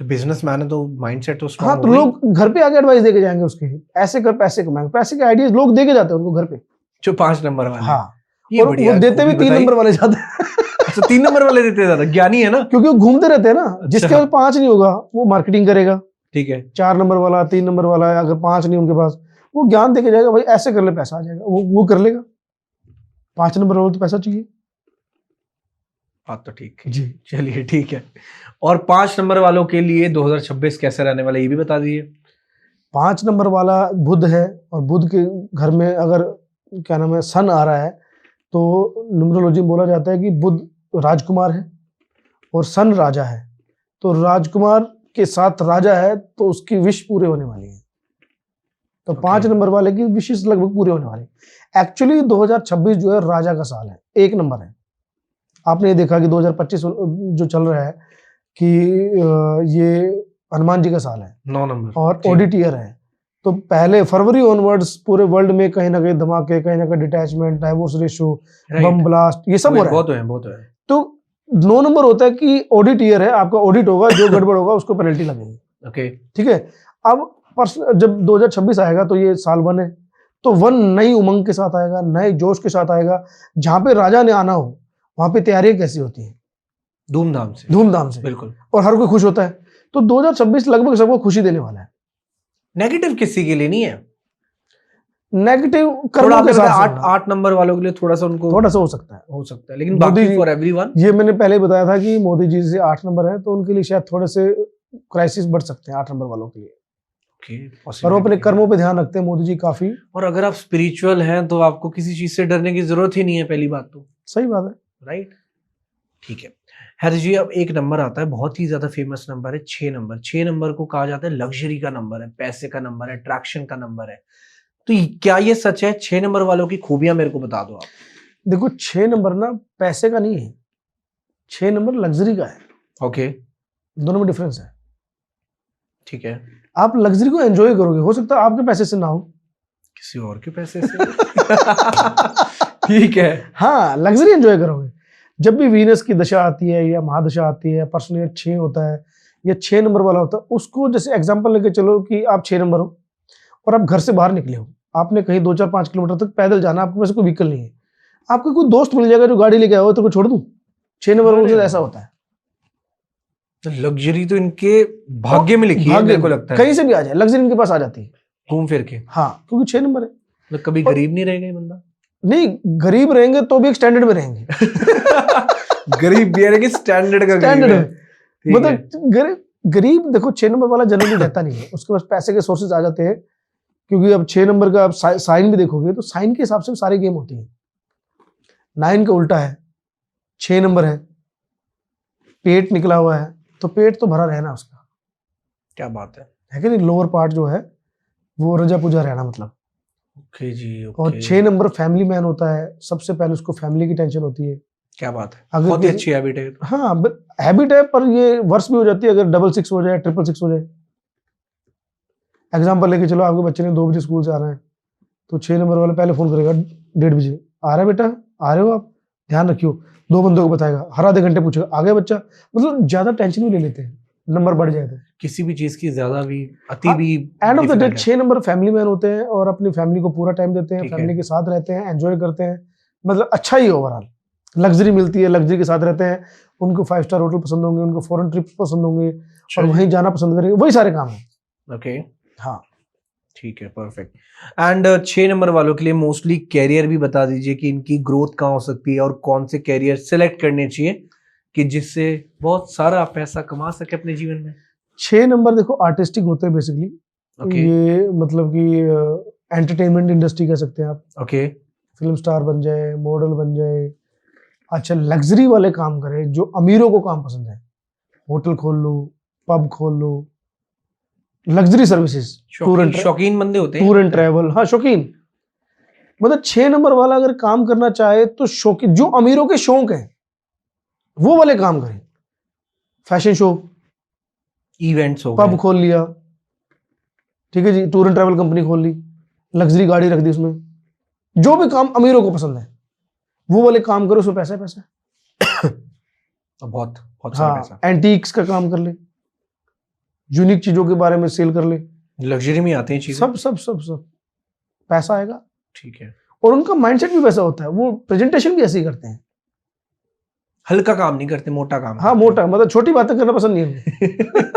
तो बिजनेसमैन है तो माइंडसेट तो हाँ, स्ट्रांग तो लोग घर पे आके एडवाइस देके जाएंगे उसके, ऐसे कर पैसे कमाएंगे। पैसे के आइडियाज लोग देके जाते हैं उनको घर पे। जो 5 नंबर वाले। हाँ, ये और बढ़िया वो देते भी खूबी 3 बताई। नंबर वाले जाते हैं। अच्छा, 3 नंबर वाले देते हैं ज्यादा, ज्ञानी है ना। क्योंकि वो घूमते रहते हैं ना। जिसके पास 5 नहीं होगा वो मार्केटिंग करेगा। ठीक है। 4 नंबर वाला, 3 नंबर वाला है, अगर 5 नहीं उनके पास, वो ज्ञान देके जाएगा, भाई ऐसे कर ले पैसा आ जाएगा, वो कर लेगा। 5 नंबर वाला तो पैसा चाहिए। बात तो ठीक है जी। चलिए ठीक है। और 5 नंबर वालों के लिए 2026 कैसे रहने वाला, ये भी बता दीजिए। 5 नंबर वाला बुध है, और बुध के घर में अगर क्या नाम है सन आ रहा है, तो न्यूमरोलॉजी में बोला जाता है कि बुध राजकुमार है और सन राजा है। तो राजकुमार के साथ राजा है, तो उसकी विश पूरे होने वाली है। तो 5 नंबर वाले की विशेष लगभग पूरे होने वाली। एक्चुअली 2026 जो है राजा का साल है, 1 नंबर है। आपने ये देखा कि 2025 जो चल रहा है कि ये हनुमान जी का साल है 9 नंबर और ऑडिट ईयर है। तो पहले फरवरी ऑनवर्ड्स पूरे वर्ल्ड में कहीं ना कहीं धमाके, कहीं ना कहीं detachment, divorce ratio, bomb blast, ये सब हो रहा है। बहुत है। तो 9 नंबर होता है कि ऑडिट ईयर है, आपका ऑडिट होगा, जो गड़बड़ होगा उसको पेनल्टी लगेगी। ओके, ठीक है। अब जब 2026 आएगा तो ये साल 1 है, तो 1 नई उमंग के साथ आएगा, नए जोश के साथ आएगा। जहां पे राजा ने आना हो वहां पे तैयारियां कैसी होती हैं, धूमधाम से बिल्कुल। और हर कोई खुश होता है। तो 2026 लगभग सबको खुशी देने वाला है। नेगेटिव किसी के लिए नहीं है। नेगेटिव थोड़ा कर्मों के साथ 8 नंबर वालों के लिए थोड़ा सा उनको थोड़ा सा हो सकता है, लेकिन मोदी बाकी जी- फॉर एवरीवन। ये मैंने पहले ही बताया था कि मोदी जी से 8 नंबर है, तो उनके लिए शायद थोड़े से क्राइसिस बढ़ सकते हैं 8 नंबर वालों के लिए। पर वो अपने कर्मों पे ध्यान रखते हैं मोदी जी काफी। और अगर आप स्पिरिचुअल हैं तो आपको किसी चीज से डरने की जरूरत ही नहीं है, पहली बात तो। सही बात है। राइट, ठीक है। हर जी, अब एक नंबर आता है, बहुत ही ज्यादा फेमस नंबर है 6 नंबर। 6 नंबर को कहा जाता है लग्जरी का नंबर है, पैसे का नंबर है, अट्रैक्शन का नंबर है। तो क्या ये सच है? 6 नंबर वालों की खूबियां मेरे को बता दो आप। देखो 6 नंबर ना पैसे का नहीं है, 6 नंबर लग्जरी का है। ओके, दोनों में डिफरेंस है। ठीक है। आप लग्जरी को एंजॉय करोगे, हो सकता है आपके पैसे से ना हो, किसी और के पैसे से। ठीक है। हाँ, लग्जरी एंजॉय करोगे। जब भी वीनस की दशा आती है या महादशा आती है, पर्सनल 6 होता है या 6 नंबर वाला होता है, उसको जैसे एग्जांपल लेके चलो कि आप 6 नंबर हो और आप घर से बाहर निकले हो, आपने कहीं 2-4-5 किलोमीटर तक पैदल जाना, आपके पास कोई व्हीकल नहीं है, आपको कोई दोस्त मिल जाएगा जो गाड़ी लेके आओ, तो को छोड़ दूं। 6 नंबर वालों से ऐसा होता है। लग्जरी तो इनके भाग्य में लिखी है, मेरे को लगता है। कहीं से भी आ जाए लग्जरी इनके पास आ जाती है घूम फिर के। हाँ, क्योंकि 6 नंबर है। मतलब कभी गरीब नहीं रहेगा ये बंदा। नहीं, गरीब रहेंगे तो भी एक स्टैंडर्ड में रहेंगे। गरीब भी है, स्टैंडर्ड का स्टैंडर्ड गरीब है। है। मतलब गरीब देखो 6 नंबर वाला जनरली रहता नहीं है, उसके पास पैसे के सोर्सेज आ जाते हैं। क्योंकि अब 6 नंबर का आप साइन भी देखोगे तो साइन के हिसाब से सारी गेम होती है। 9 का उल्टा है, 6 नंबर है, पेट निकला हुआ है, तो पेट तो भरा रहना उसका। क्या बात है कि नहीं, लोअर पार्ट जो है वो रजा पूजा रहना मतलब। ओके जी, ओके। और 6 नंबर फैमिली मैन होता है, सबसे पहले उसको फैमिली की टेंशन होती है। क्या बात है, अगर बहुत ही अच्छी हैबिट है। हाँ, हैबिट है, पर ये वर्ष भी हो जाती है अगर 666 हो जाए, 666 हो जाए। एग्जाम्पल लेके चलो, आपके बच्चे ने 2 बजे स्कूल से आना है, तो 6 नंबर वाले पहले फोन करेगा 1:30 बजे, आ रहा है बेटा, आ रहे हो आप, ध्यान रखियो। 2 बंदों को बताएगा, हर आधे घंटे पूछेगा आ गया बच्चा। मतलब ज्यादा टेंशन भी ले लेते हैं, नंबर बढ़ जाए तो। किसी भी चीज की ज्यादा भी अति हाँ, भी end of the day difficult है। 6 नंबर फैमिली मैन होते हैं और अपनी फैमिली को पूरा टाइम देते हैं, ठीक है। फैमिली के साथ रहते हैं, एंजॉय करते हैं, मतलब अच्छा ही ओवरऑल लग्जरी मिलती है, लग्जरी के साथ रहते हैं, उनको 5 स्टार होटल पसंद होंगे, उनको फॉरेन ट्रिप्स पसंद होंगे और वहीं जाना पसंद करेंगे, वही सारे काम है। ओके, हाँ, ठीक है, परफेक्ट। एंड 6 नंबर वालों के लिए मोस्टली कैरियर भी बता दीजिए कि इनकी ग्रोथ कहाँ हो सकती है और कौन से कैरियर सेलेक्ट करने चाहिए कि जिससे बहुत सारा पैसा कमा सके अपने जीवन में। 6 नंबर देखो आर्टिस्टिक होते हैं बेसिकली। ओके ये मतलब कि एंटरटेनमेंट इंडस्ट्री कह सकते हैं आप, ओके, फिल्म स्टार बन जाए, मॉडल बन जाए, अच्छा लग्जरी वाले काम करे, जो अमीरों को काम पसंद है, होटल खोल लो, पब खोल लो, लग्जरी सर्विसेज, शौकीन बंदे होते हैं। टूर एंड ट्रैवल, हाँ शौकीन। मतलब 6 नंबर वाला अगर काम करना चाहे तो शौकीन, जो अमीरों के शौक हैं वो वाले काम करें। फैशन शो, इवेंट्स हो पब गए। खोल लिया, ठीक है जी, टूर एंड ट्रैवल कंपनी खोल ली, लग्जरी गाड़ी रख दी उसमें, जो भी काम अमीरों को पसंद है वो वाले काम करो, उसमें पैसा है पैसा। बहुत बहुत सारा हाँ, पैसा। एंटीक्स का काम कर ले, यूनिक चीजों के बारे में सेल कर ले, लग्जरी में आते हैं चीजें। सब सब सब सब पैसा आएगा। ठीक है। और उनका माइंडसेट भी वैसा होता है, वो प्रेजेंटेशन भी ऐसे ही करते हैं। हल्का काम नहीं करते, मोटा काम हाँ करते मोटा, मतलब छोटी बातें करना पसंद नहीं है हैं।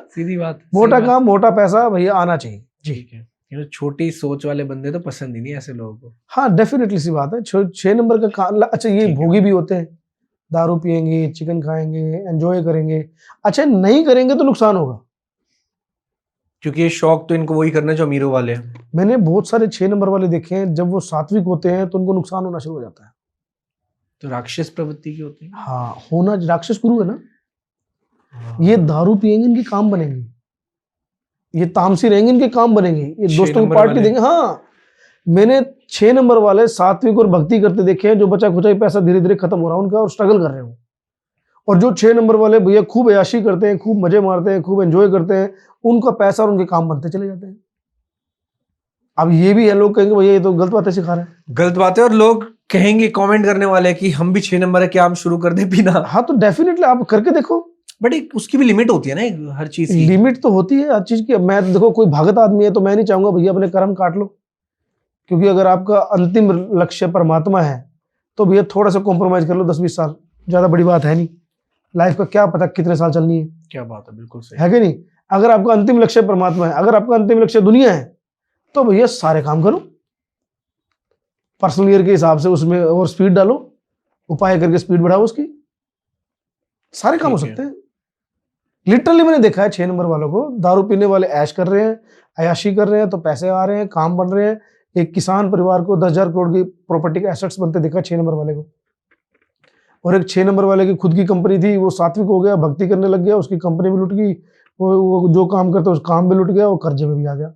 सीधी बात। मोटा सही बात। काम, मोटा पैसा भैया आना चाहिए जी। ठीक है, ये तो छोटी सोच वाले बंदे तो पसंद ही नहीं ऐसे लोगों को। हाँ डेफिनेटली सी बात है। 6 नंबर का काम, अच्छा ये ठीक है। भोगी भी होते हैं, दारू पियेंगे, चिकन खाएंगे, एंजॉय करेंगे। अच्छा नहीं करेंगे तो नुकसान होगा। क्योंकि ये शौक तो इनको वही करना है जो अमीरों वाले हैं। मैंने बहुत सारे 6 नंबर वाले देखे हैं, जब वो सात्विक होते हैं तो उनको नुकसान होना शुरू हो जाता है। तो राक्षस प्रवृत्ति की होती है। हाँ, होना राक्षस गुरु है ना। हाँ। ये दारू पियेंगे इनके काम बनेंगे, ये तामसी रहेंगे इनके काम बनेंगे, ये 6 दोस्तों को नंबर पार्टी वाले। देंगे। हाँ, मैंने 6 नंबर वाले सात्विक और भक्ति करते देखे हैं, जो बचा खुचा पैसा धीरे धीरे खत्म हो रहा है उनका और स्ट्रगल कर रहे हो। और जो 6 नंबर वाले भैया खूब अय्याशी करते हैं, खूब मजे मारते हैं, खूब एंजॉय करते हैं, उनका पैसा और उनके काम बनते चले जाते हैं। अब ये भी है, लोग कहेंगे भैया ये तो गलत बातें सिखा रहे हैं। गलत बात है, और लोग कहेंगे कमेंट करने वाले कि हम भी 6 नंबर है, क्या हम शुरू कर दें पीना। हाँ तो डेफिनेटली आप करके देखो। बट एक उसकी भी लिमिट होती है ना, हर चीज की। लिमिट तो होती है हर चीज की। मैं देखो कोई भगत आदमी है तो मैं नहीं चाहूंगा भैया अपने कर्म काट लो, क्योंकि अगर आपका अंतिम लक्ष्य परमात्मा है तो भैया थोड़ा सा कॉम्प्रोमाइज कर लो, 10-20 साल ज्यादा बड़ी बात है नहीं। लाइफ का क्या पता कितने साल चलनी है क्या बात है, बिल्कुल सही। है कि नहीं। अगर आपका अंतिम लक्ष्य परमात्मा है, अगर आपका अंतिम लक्ष्य दुनिया है, तो भैया सारे काम करो पर्सनल ईयर के हिसाब से, उसमें और स्पीड डालो, उपाय करके स्पीड बढ़ाओ उसकी, सारे काम हो ठीक है। सकते हैं। लिटरली मैंने देखा है 6 नंबर वालों को, दारू पीने वाले ऐश कर रहे हैं, अयाशी कर रहे हैं तो पैसे आ रहे हैं, काम बन रहे हैं। एक किसान परिवार को 10,000 करोड़ की प्रॉपर्टी के एसेट्स बनते देखा 6 नंबर वाले को। और एक 6 नंबर वाले की खुद की कंपनी थी, वो सात्विक हो गया, भक्ति करने लग गया, उसकी कंपनी भी लुट गई, वो जो काम करता उस काम भी लुट गया, वो कर्जे में भी आ गया।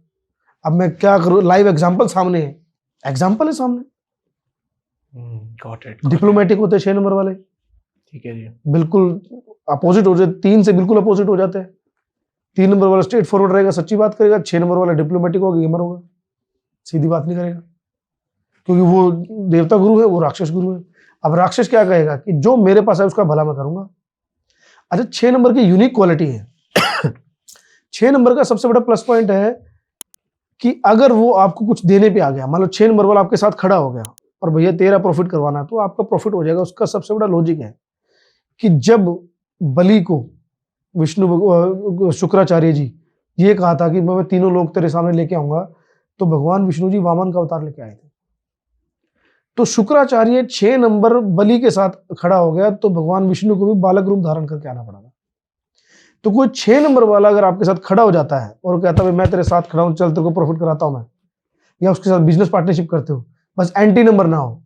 अब मैं क्या करूं, लाइव एग्जाम्पल सामने है, एग्जाम्पल है सामने। Got it. डिप्लोमेटिक होते हैं 6 नंबर वाले, ठीक है जी। बिल्कुल अपोजिट हो जाते, 3 से बिल्कुल अपोजिट हो जाते हैं। 3 नंबर वाला स्ट्रेट फॉरवर्ड रहेगा, सच्ची बात करेगा। 6 नंबर वाला डिप्लोमेटिक होगा, गेमर होगा, सीधी बात नहीं करेगा, क्योंकि वो देवता गुरु है, वो राक्षस गुरु है। अब राक्षस क्या कहेगा कि जो मेरे पास है उसका भला मैं करूंगा। अच्छा 6 नंबर की यूनिक क्वालिटी है 6 नंबर का सबसे बड़ा प्लस पॉइंट है कि अगर वो आपको कुछ देने पे आ गया, मान लो 6 नंबर वाला आपके साथ खड़ा हो गया और भैया तेरा प्रॉफिट करवाना है, तो आपका प्रॉफिट हो जाएगा। उसका सबसे बड़ा लॉजिक है कि जब बलि को विष्णु शुक्राचार्य जी ये कहा था कि मैं तीनों लोग तेरे सामने लेके आऊंगा, तो भगवान विष्णु जी वामन का अवतार लेके आए थे। तो शुक्राचार्य 6 नंबर बलि के साथ खड़ा हो गया, तो भगवान विष्णु को भी बालक रूप धारण करके आना पड़ा। तो कोई 6 नंबर वाला अगर आपके साथ खड़ा हो जाता है और कहता है मैं तेरे साथ खड़ा हूं, चल तेरे को प्रॉफिट कराता हूं मैं, या उसके साथ बिजनेस पार्टनरशिप करते हो, बस एंटी नंबर ना हो,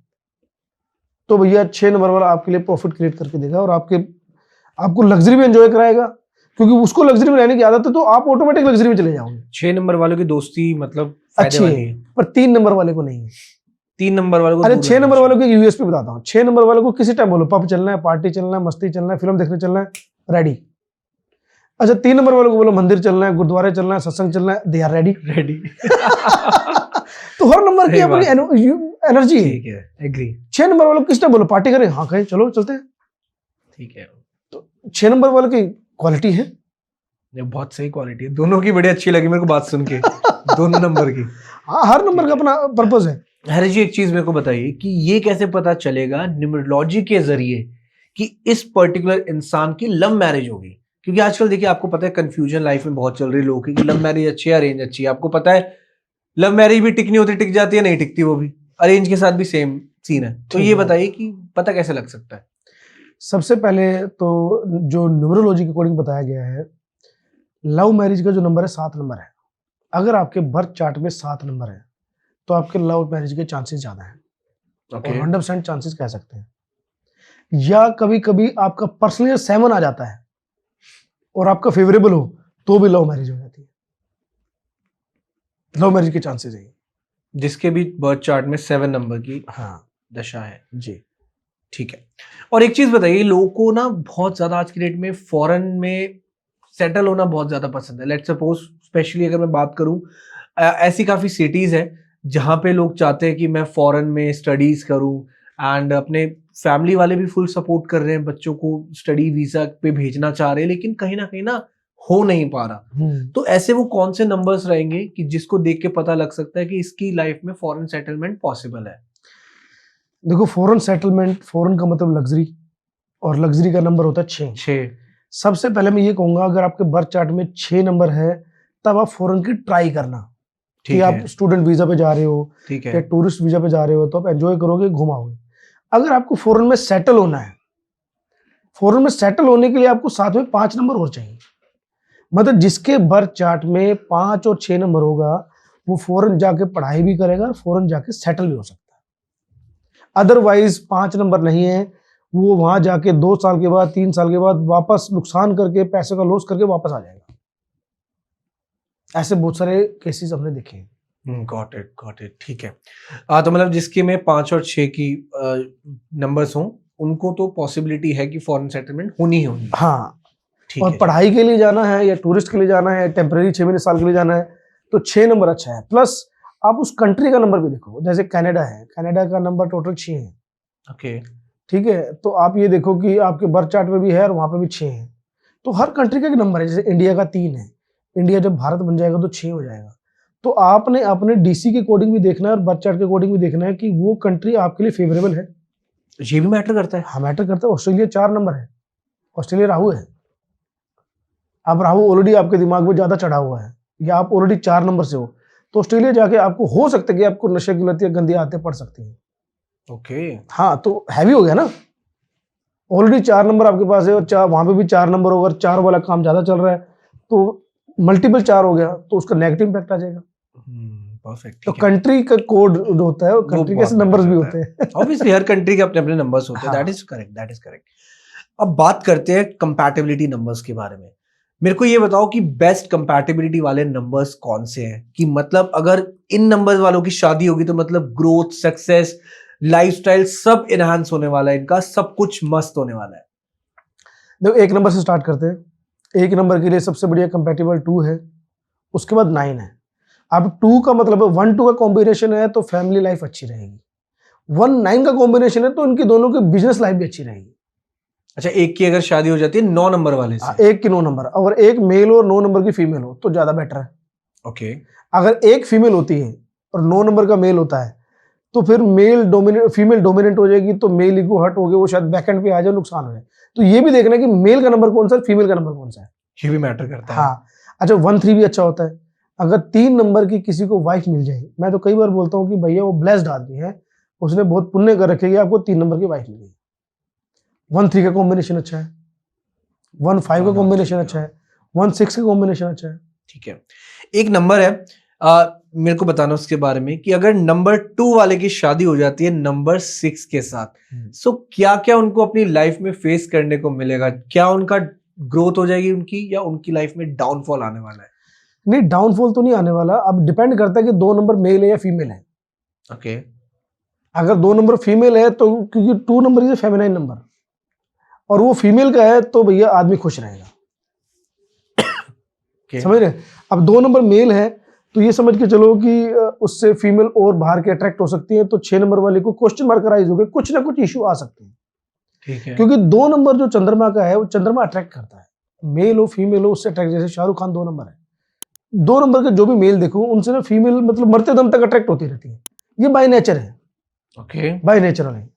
तो भैया 6 नंबर वाला आपके लिए प्रॉफिट क्रिएट करके देगा और आपको लग्जरी में एंजॉय कराएगा, क्योंकि उसको लग्जरी में रहने की आदत है, तो आप ऑटोमेटिक लग्जरी में चले जाओगे। 6 नंबर वालों की दोस्ती मतलब फायदे अच्छी वाली है, है। पर 3 नंबर वाले को नहीं है। 3 नंबर वालों को अरे दूर 6 रहना नंबर वालों चाहिए। की यूएसपी बताता हूँ। 6 नंबर वालों को किसी टाइम बोलो पब चलना है, पार्टी चलना है, मस्ती चलना है, फिल्म देखने चलना है, रेडी। अच्छा 3 नंबर वालों को बोलो मंदिर चलना है, गुरुद्वारे चलना है, सत्संग चलना है, दे आर रेडी। तो हर नंबर की सही अपनी एनर्जी है। ठीक है, एग्री। 6 नंबर वालों को किस टाइम बोलो पार्टी करें, हाँ कहें चलो चलते हैं। ठीक है। तो 6 नंबर वालों की क्वालिटी है। ये बहुत सही क्वालिटी है, दोनों की बड़ी अच्छी लगी मेरे को बात सुन के। दोनों नंबर की। हाँ, हर नंबर का अपना पर्पज है। हरी जी एक चीज मेरे को बताइए कि ये कैसे पता चलेगा न्यूमरोलॉजी के जरिए कि इस पर्टिकुलर इंसान की लव मैरिज होगी? क्योंकि आजकल देखिए आपको पता है कंफ्यूजन लाइफ में बहुत चल रही है लोगों की कि लव मैरिज अच्छी है अरेंज अच्छी है। आपको पता है लव मैरिज भी टिकनी होती, टिक जाती है, नहीं टिकती वो भी। अरेंज के साथ भी सेम सीन है। तो ये बताइए कि पता कैसे लग सकता है? सबसे पहले तो जो न्यूमरोलॉजी के अकॉर्डिंग बताया गया है, लव मैरिज का जो नंबर है 7 नंबर है। अगर आपके बर्थ चार्ट में 7 नंबर है तो आपके लव मैरिज के चांसेस ज्यादा हैं। ओके। और 100% चांसेस कह सकते हैं। या कभी कभी आपका पर्सनल 7 आ जाता है और आपका फेवरेबल हो तो भी लव मैरिज हो जाती है। लव मैरिज के चांसेस है। जिसके भी बर्थ चार्ट में 7 नंबर की हाँ दशा है। जी। ठीक है। और एक चीज बताइए, लोगों को ना बहुत ज्यादा आज की डेट में फॉरेन में सेटल होना बहुत ज्यादा पसंद है। लेट्स सपोज स्पेशली अगर मैं बात करूं, ऐसी काफी सिटीज है जहां पे लोग चाहते हैं कि मैं फॉरेन में स्टडीज करूं, एंड अपने फैमिली वाले भी फुल सपोर्ट कर रहे हैं, बच्चों को स्टडी वीजा पे भेजना चाह रहे हैं, लेकिन कहीं ना हो नहीं पा रहा। तो ऐसे वो कौन से नंबर्स रहेंगे कि जिसको देख के पता लग सकता है कि इसकी लाइफ में फॉरेन सेटलमेंट पॉसिबल है? देखो, फॉरेन सेटलमेंट, फॉरेन का मतलब लग्जरी, और लग्जरी का नंबर होता है 6। सबसे पहले मैं ये कहूंगा, अगर आपके बर्थ चार्ट में 6 नंबर है तब आप फॉरेन की ट्राई करना। कि आप स्टूडेंट वीजा पे जा रहे हो या टूरिस्ट वीजा पे जा रहे हो तो आप एंजॉय करोगे, घुमाओगे। अगर आपको फॉरेन में सेटल होना है, फॉरेन में सेटल होने के लिए आपको साथ में 5 नंबर और चाहिए। मतलब जिसके बर्थ चार्ट में 5 और 6 नंबर होगा वो फॉरेन जाके पढ़ाई भी करेगा, फॉरेन जाके सेटल भी हो सकता है। अदरवाइज 5 नंबर नहीं है, वो वहां जाके 2 साल के बाद, 3 साल के बाद वापस नुकसान करके, पैसे का लॉस करके वापस आ जाएगा। ऐसे बहुत सारे केसेस हमने देखे हैं। Got it. ठीक है। तो मतलब जिसके में 5 और 6 की नंबर्स हों उनको तो पॉसिबिलिटी है कि फॉरेन सेटलमेंट होनी ही होनी। हाँ। ठीक और है। पढ़ाई के लिए जाना है या टूरिस्ट के लिए जाना है, टेम्परेरी 6 महीने साल के लिए जाना है तो 6 नंबर अच्छा है। प्लस आप उस कंट्री का नंबर भी देखो, जैसे कनाडा है, कनाडा का नंबर टोटल 6 है। ओके। ठीक है, तो आप ये देखो कि आपके बर्थ चार्ट में भी है और वहां पे भी 6 है। तो हर कंट्री का एक नंबर है। जैसे इंडिया का 3 है, इंडिया जब भारत बन जाएगा तो 6 हो जाएगा। तो आपने अपने डीसी के अकॉर्डिंग भी देखना है और बर्थ चार्ट के अकॉर्डिंग भी देखना है कि वो कंट्री आपके लिए फेवरेबल है। ये भी मैटर करता है? हाँ, मैटर करता है। ऑस्ट्रेलिया 4 नंबर है, ऑस्ट्रेलिया राहु है। अब राहु ऑलरेडी आपके दिमाग में ज्यादा चढ़ा हुआ है या आप ऑलरेडी 4 नंबर से हो तो ऑस्ट्रेलिया जाके आपको हो सकता है कि आपको नशे की लत या गंदी आदतें पड़ सकती हैं। ओके। हाँ, तो हैवी हो गया ना। ऑलरेडी 4 नंबर आपके पास है और वहां पे भी 4 नंबर होगा, 4 वाला काम ज्यादा चल रहा है तो मल्टीपल 4 हो गया तो उसका नेगेटिव इम्पैक्ट आ जाएगा। परफेक्ट। तो कंट्री का कोड जो होता है, कंट्री के नंबर्स भी होते हैं। ऑब्वियसली हर कंट्री के अपने अपने नंबर्स होते हैं। That is correct. अब बात करते हैं कंपैटिबिलिटी नंबर्स के बारे में। मेरे को ये बताओ कि बेस्ट कंपैटिबिलिटी वाले नंबर्स कौन से हैं, कि मतलब अगर इन नंबर्स वालों की शादी होगी तो मतलब ग्रोथ, सक्सेस, लाइफस्टाइल सब इनहांस होने वाला है, इनका सब कुछ मस्त होने वाला है। देखो, 1 नंबर से स्टार्ट करते हैं। 1 नंबर के लिए सबसे बढ़िया कंपैटिबल 2 है, उसके बाद 9 है। अब 2 का मतलब है 1-2 का कॉम्बिनेशन है तो फैमिली लाइफ अच्छी रहेगी। 1-9 का कॉम्बिनेशन है तो उनकी दोनों की बिजनेस लाइफ भी अच्छी रहेगी। अच्छा, एक की अगर शादी हो जाती है 9 नंबर वाले से? एक की 9 नंबर, अगर एक मेल और 9 नंबर की फीमेल हो तो ज्यादा बेटर है। ओके। अगर एक फीमेल होती है और 9 नंबर का मेल होता है तो फिर मेल डोमिनेट, फीमेल डोमिनेंट हो जाएगी तो मेल इगो हर्ट हो गया, वो शायद बैकएंड पे आ जाए, नुकसान हो जाए। तो ये भी देखना है कि मेल का नंबर कौन सा है, फीमेल का नंबर कौन सा है। ये भी मैटर करता है। हाँ। अच्छा, 1-3 भी अच्छा होता है। अगर 3 नंबर की किसी को वाइफ मिल जाए, मैं तो कई बार बोलता हूँ कि भैया वो ब्लेस्ड आदमी है, उसने बहुत पुण्य कर रखे कि आपको 3 नंबर की वाइफ मिल गई। 1-3 का कॉम्बिनेशन अच्छा है, 1-5 का कॉम्बिनेशन अच्छा है, 1-6 का कॉम्बिनेशन अच्छा है। ठीक है। एक नंबर है, मेरे को बताना उसके बारे में कि अगर नंबर 2 वाले की शादी हो जाती है नंबर 6 के साथ, सो क्या क्या उनको अपनी लाइफ में फेस करने को मिलेगा? क्या उनका ग्रोथ हो जाएगी उनकी, या उनकी लाइफ में डाउनफॉल आने वाला है? नहीं, डाउनफॉल तो नहीं आने वाला। अब डिपेंड करता है कि 2 नंबर मेल है या फीमेल है। ओके। अगर 2 नंबर फीमेल है तो, क्योंकि 2 नंबर इज फेमिनाइन नंबर, और वो फीमेल का है तो भैया आदमी खुश रहेगा। समझ रहे? अब 2 नंबर मेल है तो ये समझ के चलो कि उससे फीमेल और बाहर के अट्रैक्ट हो सकती है, तो 6 नंबर वाले को क्वेश्चन मार्क राइज हो गए, कुछ ना कुछ इशू आ सकते हैं। ठीक है। क्योंकि 2 नंबर जो चंद्रमा का है वो चंद्रमा अट्रैक्ट करता है, मेल हो फीमेल हो उससे अट्रैक्ट, जैसे शाहरुख खान 2 नंबर है, 2 नंबर के जो भी मेल देखो उनसे ना फीमेल मतलब मरते दम तक अट्रैक्ट होती रहती है, ये बाय नेचर है, ओके। बाय नेचुरल है।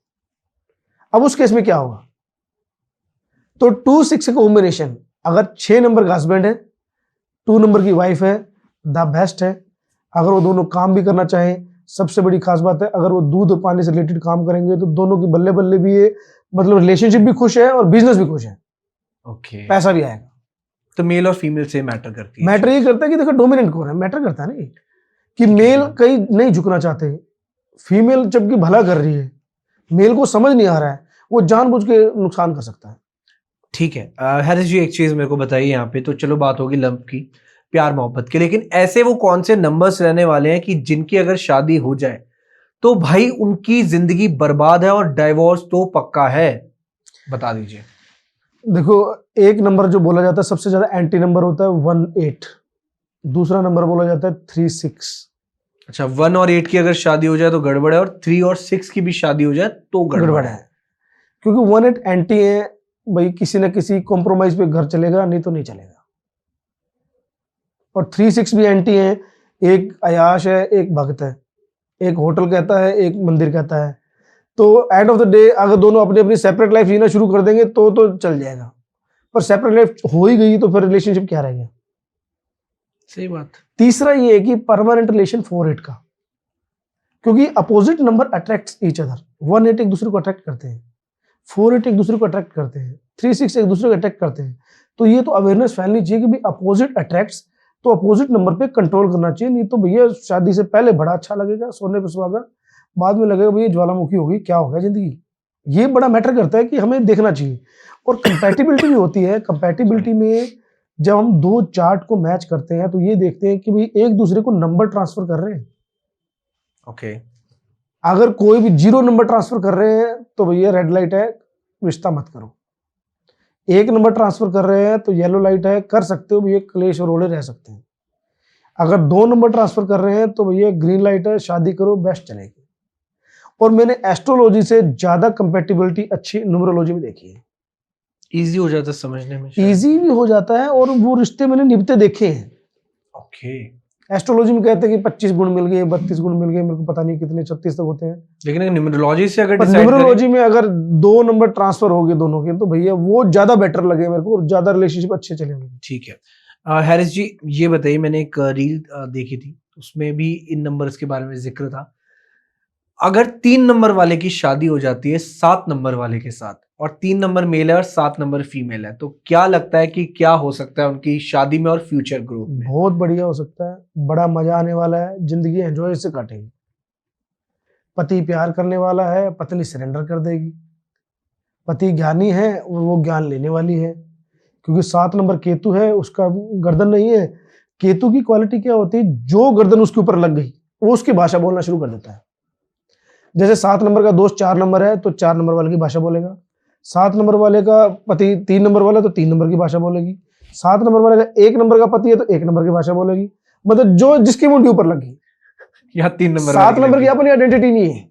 अब उस केस में क्या होगा, तो 2-6 का कॉम्बिनेशन, अगर 6 नंबर का हस्बैंड है, 2 नंबर की वाइफ है, द बेस्ट है। अगर वो दोनों काम भी करना चाहें, सबसे बड़ी खास बात है, अगर वो दूध और पानी से रिलेटेड काम करेंगे तो दोनों की बल्ले बल्ले भी है, मतलब रिलेशनशिप भी खुश है और बिजनेस भी खुश है, ओके। पैसा भी आएगा। तो मेल और फीमेल से मैटर करती है। मैटर ये करता है कि देखो डोमिनेंट कौन है, मैटर करता है नहीं कि ठीक है, मेल ठीक है। कहीं नहीं झुकना चाहते, फीमेल जबकि भला कर रही है, मेल को समझ नहीं आ रहा है, वो जानबूझ के नुकसान कर सकता है। ठीक है। हैरिस जी, एक चीज मेरे को बताइए यहाँ पे, तो चलो बात होगी लव की, प्यार मोहब्बत की, लेकिन ऐसे वो कौन से नंबर्स रहने वाले हैं कि जिनकी अगर शादी हो जाए तो भाई उनकी जिंदगी बर्बाद है और डाइवोर्स तो पक्का है? बता दीजिए। देखो, एक नंबर जो बोला जाता है सबसे ज्यादा एंटी नंबर होता है 1-8, दूसरा नंबर बोला जाता है 3-6। अच्छा, 1 और 8 की अगर शादी हो जाए तो गड़बड़ है, और 3 और 6 की भी शादी हो जाए तो गड़बड़ है। क्योंकि 1-8 एंटी है भाई, किसी ना किसी कॉम्प्रोमाइज पे घर चलेगा, नहीं तो नहीं चलेगा। और 3-6 भी एंटी है, एक अयाश है एक भक्त है, एक होटल कहता है एक मंदिर कहता है। तो एंड ऑफ द डे अगर दोनों अपनी अपनी सेपरेट लाइफ जीना शुरू कर देंगे तो चल जाएगा, पर सेपरेट लाइफ हो ही गई तो फिर रिलेशनशिप क्या रहेगा। सही बात। तीसरा ये है कि परमानेंट रिलेशन 4-8 का, क्योंकि opposite number attracts each other, 1-8 एक दूसरे को अट्रैक्ट करते हैं, 4-8 एक दूसरे को अट्रैक्ट करते हैं, 3-6 एक दूसरे को अट्रैक्ट करते हैं। तो ये तो अवेयरनेस फैलनी चाहिए कि भाई अपोजिट अट्रैक्ट्स, तो अपोजिट नंबर पे कंट्रोल करना चाहिए। नहीं तो भैया शादी से पहले बड़ा अच्छा लगेगा, सोने पे सुहागा, बाद में लगेगा भैया ज्वालामुखी होगी, क्या हो गया जिंदगी। ये बड़ा मैटर करता है कि हमें देखना चाहिए। और कंपैटिबिलिटी भी होती है, कंपैटिबिलिटी में जब हम 2 चार्ट को मैच करते हैं तो ये देखते हैं कि भाई एक दूसरे को नंबर ट्रांसफर कर रहे हैं। ओके। अगर कोई भी 0 नंबर ट्रांसफर कर रहे हैं तो भैया रेड लाइट है, रिश्ता मत करो। 1 नंबर ट्रांसफर कर रहे हैं तो येलो लाइट है, कर सकते हो भैया, क्लेश और रोड़े रह सकते हैं। अगर 2 नंबर ट्रांसफर कर रहे हैं तो भैया ग्रीन लाइट है, शादी करो, बेस्ट चलेगी। और मैंने एस्ट्रोलॉजी से ज्यादा कंपैटिबिलिटी अच्छी न्यूमरोलॉजी में देखी है। इजी हो जाता है समझने में शायद। इजी भी हो जाता है और वो रिश्ते मैंने निभते देखे हैं। ओके। एस्ट्रोलॉजी में कहते हैं कि 25 गुण मिल गए, 32 गुण मिल गए, मेरे को पता नहीं कितने 36 तक होते हैं। लेकिन न्यूमरोलॉजी से अगर पर डिसाइड करें, न्यूमरोलॉजी में अगर 2 नंबर ट्रांसफर हो गए दोनों के तो भैया वो ज्यादा बेटर लगे मेरे को और ज्यादा रिलेशनशिप अच्छे चले उनके। ठीक है। हैरिस जी, ये बताइए, मैंने एक रील देखी थी, उसमें भी इन नंबर्स के बारे में जिक्र था। अगर 3 नंबर वाले की शादी हो जाती है 7 नंबर वाले के साथ, और 3 नंबर मेल है और 7 नंबर फीमेल है, तो क्या लगता है कि क्या हो सकता है उनकी शादी में और फ्यूचर ग्रोथ में? बहुत बढ़िया हो सकता है, बड़ा मजा आने वाला है, जिंदगी एंजॉय से काटेगी। पति प्यार करने वाला है, पत्नी सरेंडर कर देगी। पति ज्ञानी है और वो ज्ञान लेने वाली है, क्योंकि 7 नंबर केतु है, उसका गर्दन नहीं है। केतु की क्वालिटी क्या होती है, जो गर्दन उसके ऊपर लग गई वो उसकी भाषा बोलना शुरू कर देता है। जैसे 7 नंबर का दोस्त 4 नंबर है तो 4 नंबर वाले की भाषा बोलेगा, 7 नंबर वाले का पति 3 नंबर वाला तो 3 नंबर की भाषा बोलेगी, 7 नंबर वाले का 1 नंबर का पति है तो 1 नंबर की भाषा बोलेगी। मतलब जो जिसकी मुंडी ऊपर लगी, या 3 नंबर 7 नंबर की अपनी आइडेंटिटी नहीं है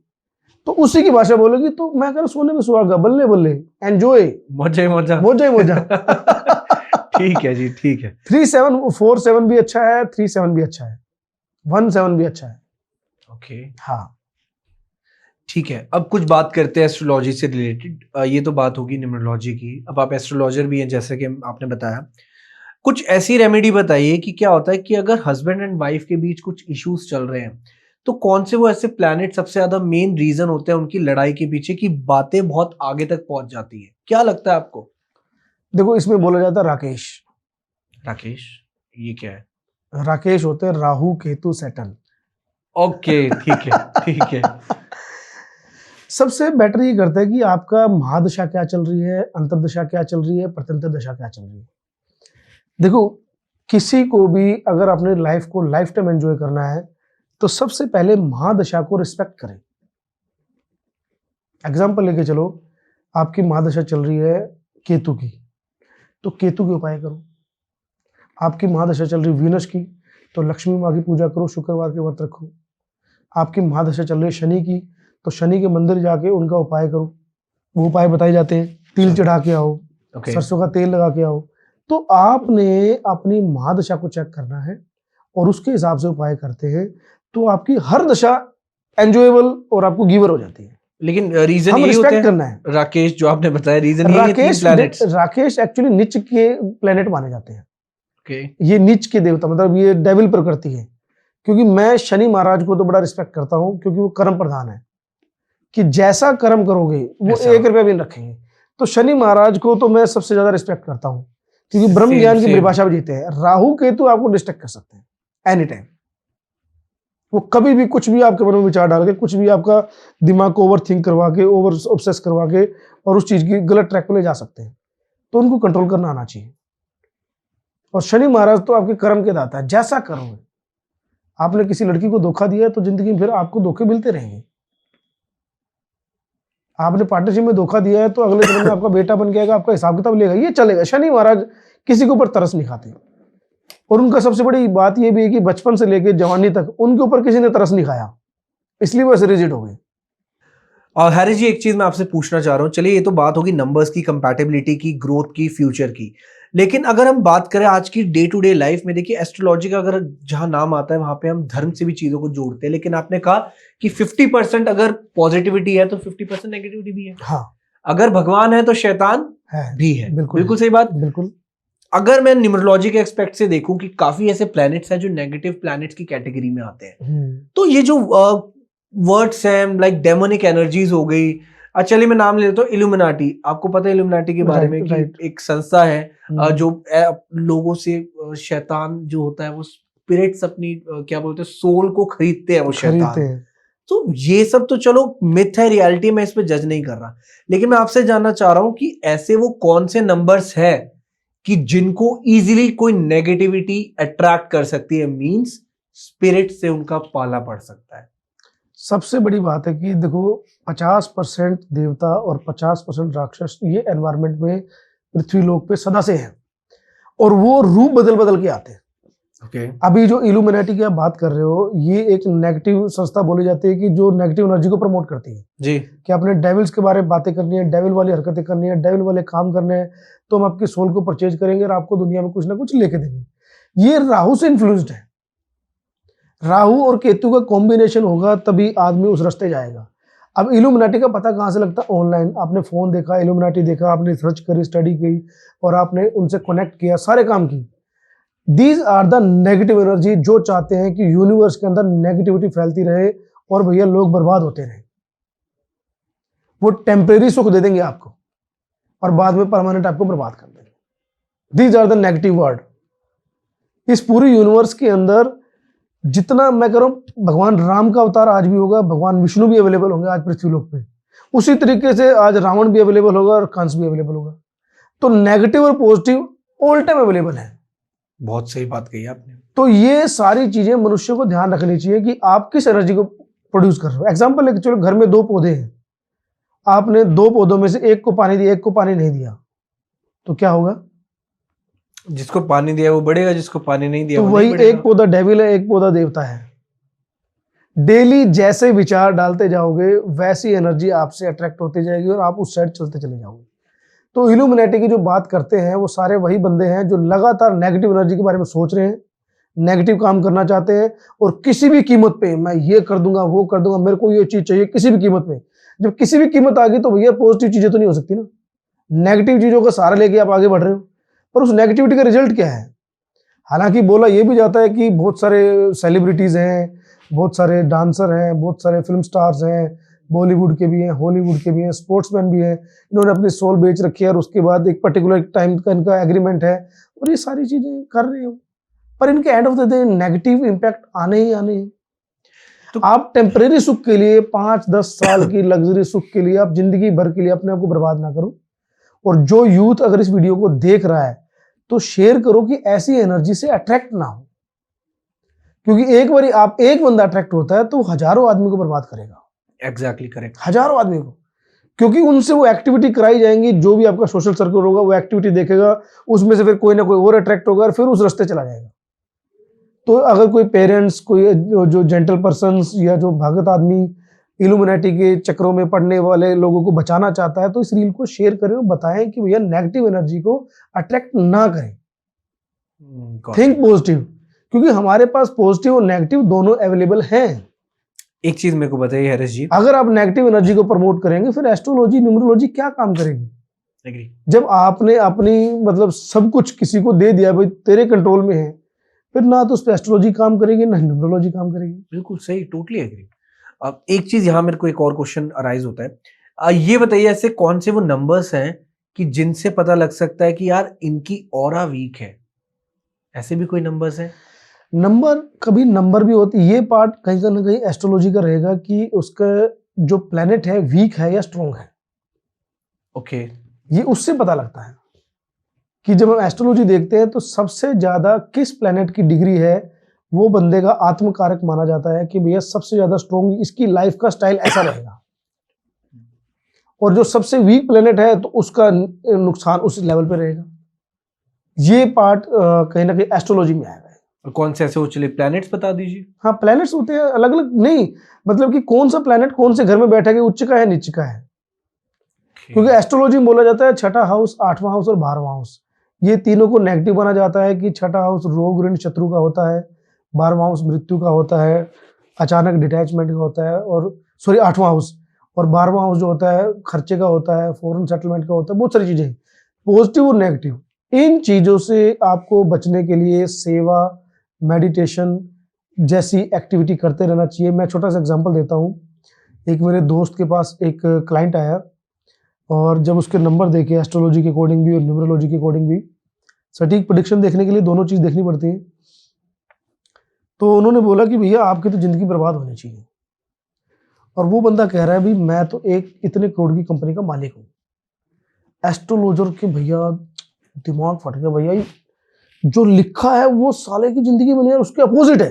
तो उसी की भाषा बोलेगी। तो मैं कह रहा सोने में सुहागा, बल्ले बल्ले, एंजॉय, मौजा ही मौजा। मौजा ही मौजा। ठीक है जी, ठीक है। 3-7-4-7 भी अच्छा है, 3-7 भी अच्छा है, 1-7 भी अच्छा है। ओके। हाँ, ठीक है, अब कुछ बात करते हैं एस्ट्रोलॉजी से रिलेटेड। ये तो बात होगी न्यूमरोलॉजी की, अब आप एस्ट्रोलॉजर भी हैं जैसे कि आपने बताया। कुछ ऐसी रेमेडी बताइए कि क्या होता है कि अगर हस्बैंड एंड वाइफ के बीच कुछ इश्यूज चल रहे हैं, तो कौन से वो ऐसे प्लैनेट सबसे ज्यादा मेन रीजन होते हैं उनकी लड़ाई के पीछे, की बातें बहुत आगे तक पहुंच जाती है? क्या लगता है आपको? देखो इसमें बोला जाता है राकेश। राकेश, ये क्या है? राकेश होते हैं राहु केतु सैटर्न। ओके, ठीक है, ठीक है। सबसे बेटर ये करता है कि आपका महादशा क्या चल रही है, अंतर्दशा क्या चल रही है, प्रत्यंतर दशा क्या चल रही है। देखो, किसी को भी अगर अपने लाइफ को लाइफ टाइम एंजॉय करना है तो सबसे पहले महादशा को रिस्पेक्ट करें। एग्जाम्पल लेके चलो, आपकी महादशा चल रही है केतु की, तो केतु के उपाय करो। आपकी महादशा चल रही है वीनस की, तो लक्ष्मी माँ की पूजा करो, शुक्रवार के व्रत रखो। आपकी महादशा चल रही है शनि की, तो शनि के मंदिर जाके उनका उपाय करो। वो उपाय बताए जाते हैं, तिल चढ़ा के आओ, ओके। सरसों का तेल लगा के आओ, तो आपने अपनी महादशा को चेक करना है और उसके हिसाब से उपाय करते हैं तो आपकी हर दशा एंजॉयबल और आपको गिवर हो जाती है। लेकिन रीजन हम यही होता रिस्पेक्ट है करना है। राकेश, जो आपने बताया, रीजन यही है, तीन प्लैनेट्स। राकेश एक्चुअली नीच के प्लेनेट माने जाते हैं। ओके, ये नीच के देवता, मतलब ये डेविल प्रकृति है। क्योंकि मैं शनि महाराज को तो बड़ा रिस्पेक्ट करता हूं, क्योंकि वो कर्म प्रधान है, कि जैसा कर्म करोगे वो ऐसा। 1 रुपया भी नहीं रखेंगे। तो शनि महाराज को तो मैं सबसे ज्यादा रिस्पेक्ट करता हूं, क्योंकि ब्रह्म Same, ज्ञान की same. परिभाषा भी जीते हैं। राहु केतु आपको डिस्ट्रैक्ट कर सकते हैं एनी टाइम। वो कभी भी कुछ भी आपके मन में विचार डाल के, कुछ भी आपका दिमाग को ओवर थिंक करवा के, ओवर ऑब्सेस करवा के और उस चीज की गलत ट्रैक पे ले जा सकते हैं। तो उनको कंट्रोल करना आना चाहिए। और शनि महाराज तो आपके कर्म के दाता है। जैसा करोगे, आपने किसी लड़की को धोखा दिया है तो जिंदगी में फिर आपको धोखे मिलते रहेंगे। आपने पार्टनरशिप में धोखा दिया है तो अगले जन्म में आपका बेटा बन जाएगा, आपका हिसाब किताब लेगा, ये चलेगा। शनि महाराज किसी के ऊपर तरस नहीं खाते। और उनका सबसे बड़ी बात यह भी है कि बचपन से लेकर जवानी तक उनके ऊपर किसी ने तरस नहीं खाया, इसलिए वो ऐसे रिजिड हो गए। और हैरिस जी, एक चीज मैं आपसे पूछना चाह रहा हूँ, चलिए ये तो बात होगी नंबर्स की, कंपैटिबिलिटी की, ग्रोथ की, फ्यूचर की, लेकिन अगर हम बात करें आज की डे टू डे लाइफ में, देखिए एस्ट्रोलॉजी का अगर जहां नाम आता है वहां पे हम धर्म से भी चीजों को जोड़ते हैं, लेकिन आपने कहा कि 50% अगर पॉजिटिविटी है तो 50% नेगेटिविटी भी है। हाँ, अगर भगवान है तो शैतान है भी है। बिल्कुल, बिल्कुल सही बात। बिल्कुल। अगर मैं न्यूमरोलॉजी के एक्सपेक्ट से देखूं कि काफी ऐसे प्लैनेट्स हैं जो नेगेटिव प्लैनेट्स की कैटेगरी में आते हैं, तो ये जो वर्ड्स हैं लाइक डेमोनिक एनर्जीज हो गई, चलिए मैं नाम ले लेता हूँ इल्यूमिनाटी। आपको पता है इल्यूमिनाटी के बारे में कि एक संस्था है जो लोगों से शैतान जो होता है वो स्पिरिट्स अपनी क्या बोलते हैं सोल को खरीदते हैं, वो शैतान। तो ये सब तो चलो मिथ है, रियलिटी में इस पे जज नहीं कर रहा, लेकिन मैं आपसे जानना चाह रहा हूं कि ऐसे वो कौन से नंबर्स है कि जिनको इजीली कोई नेगेटिविटी अट्रैक्ट कर सकती है, मींस स्पिरिट से उनका पाला पड़ सकता है। सबसे बड़ी बात है कि देखो 50% देवता और 50% राक्षस ये एनवायरनमेंट में पृथ्वी लोक पे सदा से हैं और वो रूप बदल बदल के आते हैं। अभी जो इल्यूमिनेटी की आप बात कर रहे हो, ये एक नेगेटिव संस्था बोली जाती है कि जो नेगेटिव एनर्जी को प्रमोट करती है जी, कि आपने डेविल्स के बारे में बातें करनी है, डेविल वाली हरकतें करनी है, डेविल वाले काम करने हैं, तो हम आपकी सोल को परचेज करेंगे और आपको दुनिया में कुछ ना कुछ लेके देंगे। ये राहु से इन्फ्लुएंस्ड है। राहु और केतु का कॉम्बिनेशन होगा तभी आदमी उस रास्ते जाएगा। अब इल्यूमिनेटी का पता कहाँ से लगता है? ऑनलाइन आपने फोन देखा, इल्यूमिनेटी देखा, आपने रिसर्च करी, स्टडी की और आपने उनसे कनेक्ट किया, सारे काम की। These are the negative energy जो चाहते हैं कि यूनिवर्स के अंदर नेगेटिविटी फैलती रहे और भैया लोग बर्बाद होते रहे। वो टेम्परेरी सुख दे देंगे आपको और बाद में परमानेंट आपको बर्बाद कर देंगे। These are the negative word. इस पूरी यूनिवर्स के अंदर जितना मैं कह रहा हूं, भगवान राम का अवतार आज भी होगा, भगवान विष्णु भी अवेलेबल होंगे आज पृथ्वी लोक पे, उसी तरीके से आज रावण भी अवेलेबल होगा और कंस भी अवेलेबल होगा। तो नेगेटिव और पॉजिटिव ऑल टाइम अवेलेबल है। बहुत सही बात कही आपने। तो ये सारी चीजें मनुष्य को ध्यान रखनी चाहिए कि आप किस एनर्जी को प्रोड्यूस कर रहे हो। एग्जाम्पल लेके चलो, घर में 2 पौधे हैं, आपने 2 पौधों में से एक को पानी दिया, एक को पानी नहीं दिया, तो क्या होगा? जिसको पानी दिया वो बढ़ेगा, जिसको पानी नहीं दिया तो वही एक पौधा डेविल है, एक पौधा देवता है। डेली जैसे विचार डालते जाओगे वैसी एनर्जी आपसे अट्रैक्ट होती जाएगी और आप उस साइड चलते चले जाओगे। तो इल्यूमिनेटी की जो बात करते हैं वो सारे वही बंदे हैं जो लगातार नेगेटिव एनर्जी के बारे में सोच रहे हैं, नेगेटिव काम करना चाहते हैं और किसी भी कीमत पे मैं ये कर दूंगा, वो कर दूंगा, मेरे को ये चीज चाहिए किसी भी कीमत पे। जब किसी भी कीमत आ गई तो भैया पॉजिटिव चीजें तो नहीं हो सकती ना। नेगेटिव चीजों का सहारा लेके आप आगे बढ़ रहे हो, पर उस नेगेटिविटी का रिजल्ट क्या है? हालांकि बोला ये भी जाता है कि बहुत सारे सेलिब्रिटीज हैं, बहुत सारे डांसर हैं, बहुत सारे फिल्म स्टार्स हैं, बॉलीवुड के भी हैं, हॉलीवुड के भी हैं, स्पोर्ट्समैन भी हैं, इन्होंने अपनी सोल बेच रखी है और उसके बाद एक पर्टिकुलर टाइम का इनका एग्रीमेंट है और ये सारी चीजें कर रहे हो, पर इनके end of the day negative impact आने ही आने हैं। तो आप टेम्परेरी सुख के लिए 5-10 साल की लग्जरी सुख के लिए आप जिंदगी भर के लिए अपने आप को बर्बाद ना करो। और जो यूथ अगर इस वीडियो को देख रहा है तो शेयर करो कि ऐसी एनर्जी से अट्रैक्ट ना हो, क्योंकि एक बार आप एक बंदा अट्रैक्ट होता है तो हजारों आदमी को बर्बाद करेगा। एग्जैक्टली करेक्ट, हजारों आदमी को, क्योंकि उनसे वो एक्टिविटी कराई जाएंगी। जो भी आपका सोशल सर्कल होगा वो एक्टिविटी देखेगा, उसमें से फिर कोई ना कोई और अट्रैक्ट होगा और फिर उस रास्ते चला जाएगा। तो अगर कोई पेरेंट्स, कोई जो जेंटल पर्सन या जो भगत आदमी इल्यूमिनेटी के चक्रों में पड़ने वाले लोगों को बचाना चाहता है, तो इस रील को शेयर करें और बताएं कि भैया नेगेटिव एनर्जी को अट्रैक्ट ना करें, थिंक पॉजिटिव, क्योंकि हमारे पास पॉजिटिव और नेगेटिव दोनों अवेलेबल हैं। एक चीज मेरे को बताइए हरीश जी, अगर आप नेगेटिव एनर्जी को प्रमोट करेंगे फिर एस्ट्रोलॉजी न्यूमरोलॉजी क्या काम करेगी? एग्री। जब आपने अपनी मतलब सब कुछ किसी को दे दिया, भाई तेरे कंट्रोल में है, फिर ना तो उस पर एस्ट्रोलॉजी काम करेगी ना न्यूमरोलॉजी काम करेगी। बिल्कुल सही, टोटली एग्री। अब एक चीज यहाँ मेरे को एक और क्वेश्चन अराइज होता है, ये बताइए ऐसे कौन से वो नंबर्स हैं कि जिनसे पता लग सकता है कि यार इनकी ऑरा वीक है? ऐसे भी कोई नंबर्स हैं? नंबर, कभी नंबर भी होती, ये पार्ट कहीं ना कहीं एस्ट्रोलॉजी का रहेगा कि उसका जो प्लेनेट है वीक है या स्ट्रॉन्ग है। ओके। ये उससे पता लगता है कि जब हम एस्ट्रोलॉजी देखते हैं तो सबसे ज्यादा किस प्लेनेट की डिग्री है, वो बंदे का आत्मकारक माना जाता है कि भैया सबसे ज्यादा स्ट्रॉन्ग, इसकी लाइफ का स्टाइल ऐसा रहेगा। और जो सबसे वीक प्लेनेट है तो उसका नुकसान उस लेवल पे रहेगा। ये पार्ट कहीं ना कहीं एस्ट्रोलॉजी में आएगा। और कौन से ऐसे वो चलिए प्लैनेट्स बता दीजिए। हाँ, प्लैनेट्स होते हैं अलग अलग, नहीं मतलब कि कौन सा प्लैनेट कौन से घर में बैठा है, उच्च का है नीच का है। क्योंकि एस्ट्रोलॉजी में बोला जाता है छठा हाउस, 8वां हाउस और 12वां हाउस, ये तीनों को नेगेटिव माना जाता है कि छठा हाउस रोग ऋण शत्रु का होता है, 12वां हाउस मृत्यु का होता है, अचानक डिटैचमेंट का होता है, और सॉरी 8वां हाउस, और 12वां हाउस जो होता है खर्चे का होता है, फॉरेन सेटलमेंट का होता है, बहुत सारी चीजें पॉजिटिव और नेगेटिव। इन चीजों से आपको बचने के लिए सेवा, मेडिटेशन जैसी एक्टिविटी करते रहना चाहिए। मैं छोटा सा एग्जांपल देता हूँ। एक मेरे दोस्त के पास एक क्लाइंट आया और जब उसके नंबर देखे एस्ट्रोलॉजी के अकॉर्डिंग भी और न्यूमरोलॉजी के अकॉर्डिंग भी, सटीक प्रेडिक्शन देखने के लिए दोनों चीज देखनी पड़ती है, तो उन्होंने बोला कि भैया आपकी तो जिंदगी बर्बाद होनी चाहिए। और वो बंदा कह रहा है भी मैं तो एक इतने करोड़ की कंपनी का मालिक हूँ। एस्ट्रोलॉजर के भैया दिमाग फट गया, भैया जो लिखा है वो साले की जिंदगी बनी है उसके अपोजिट है,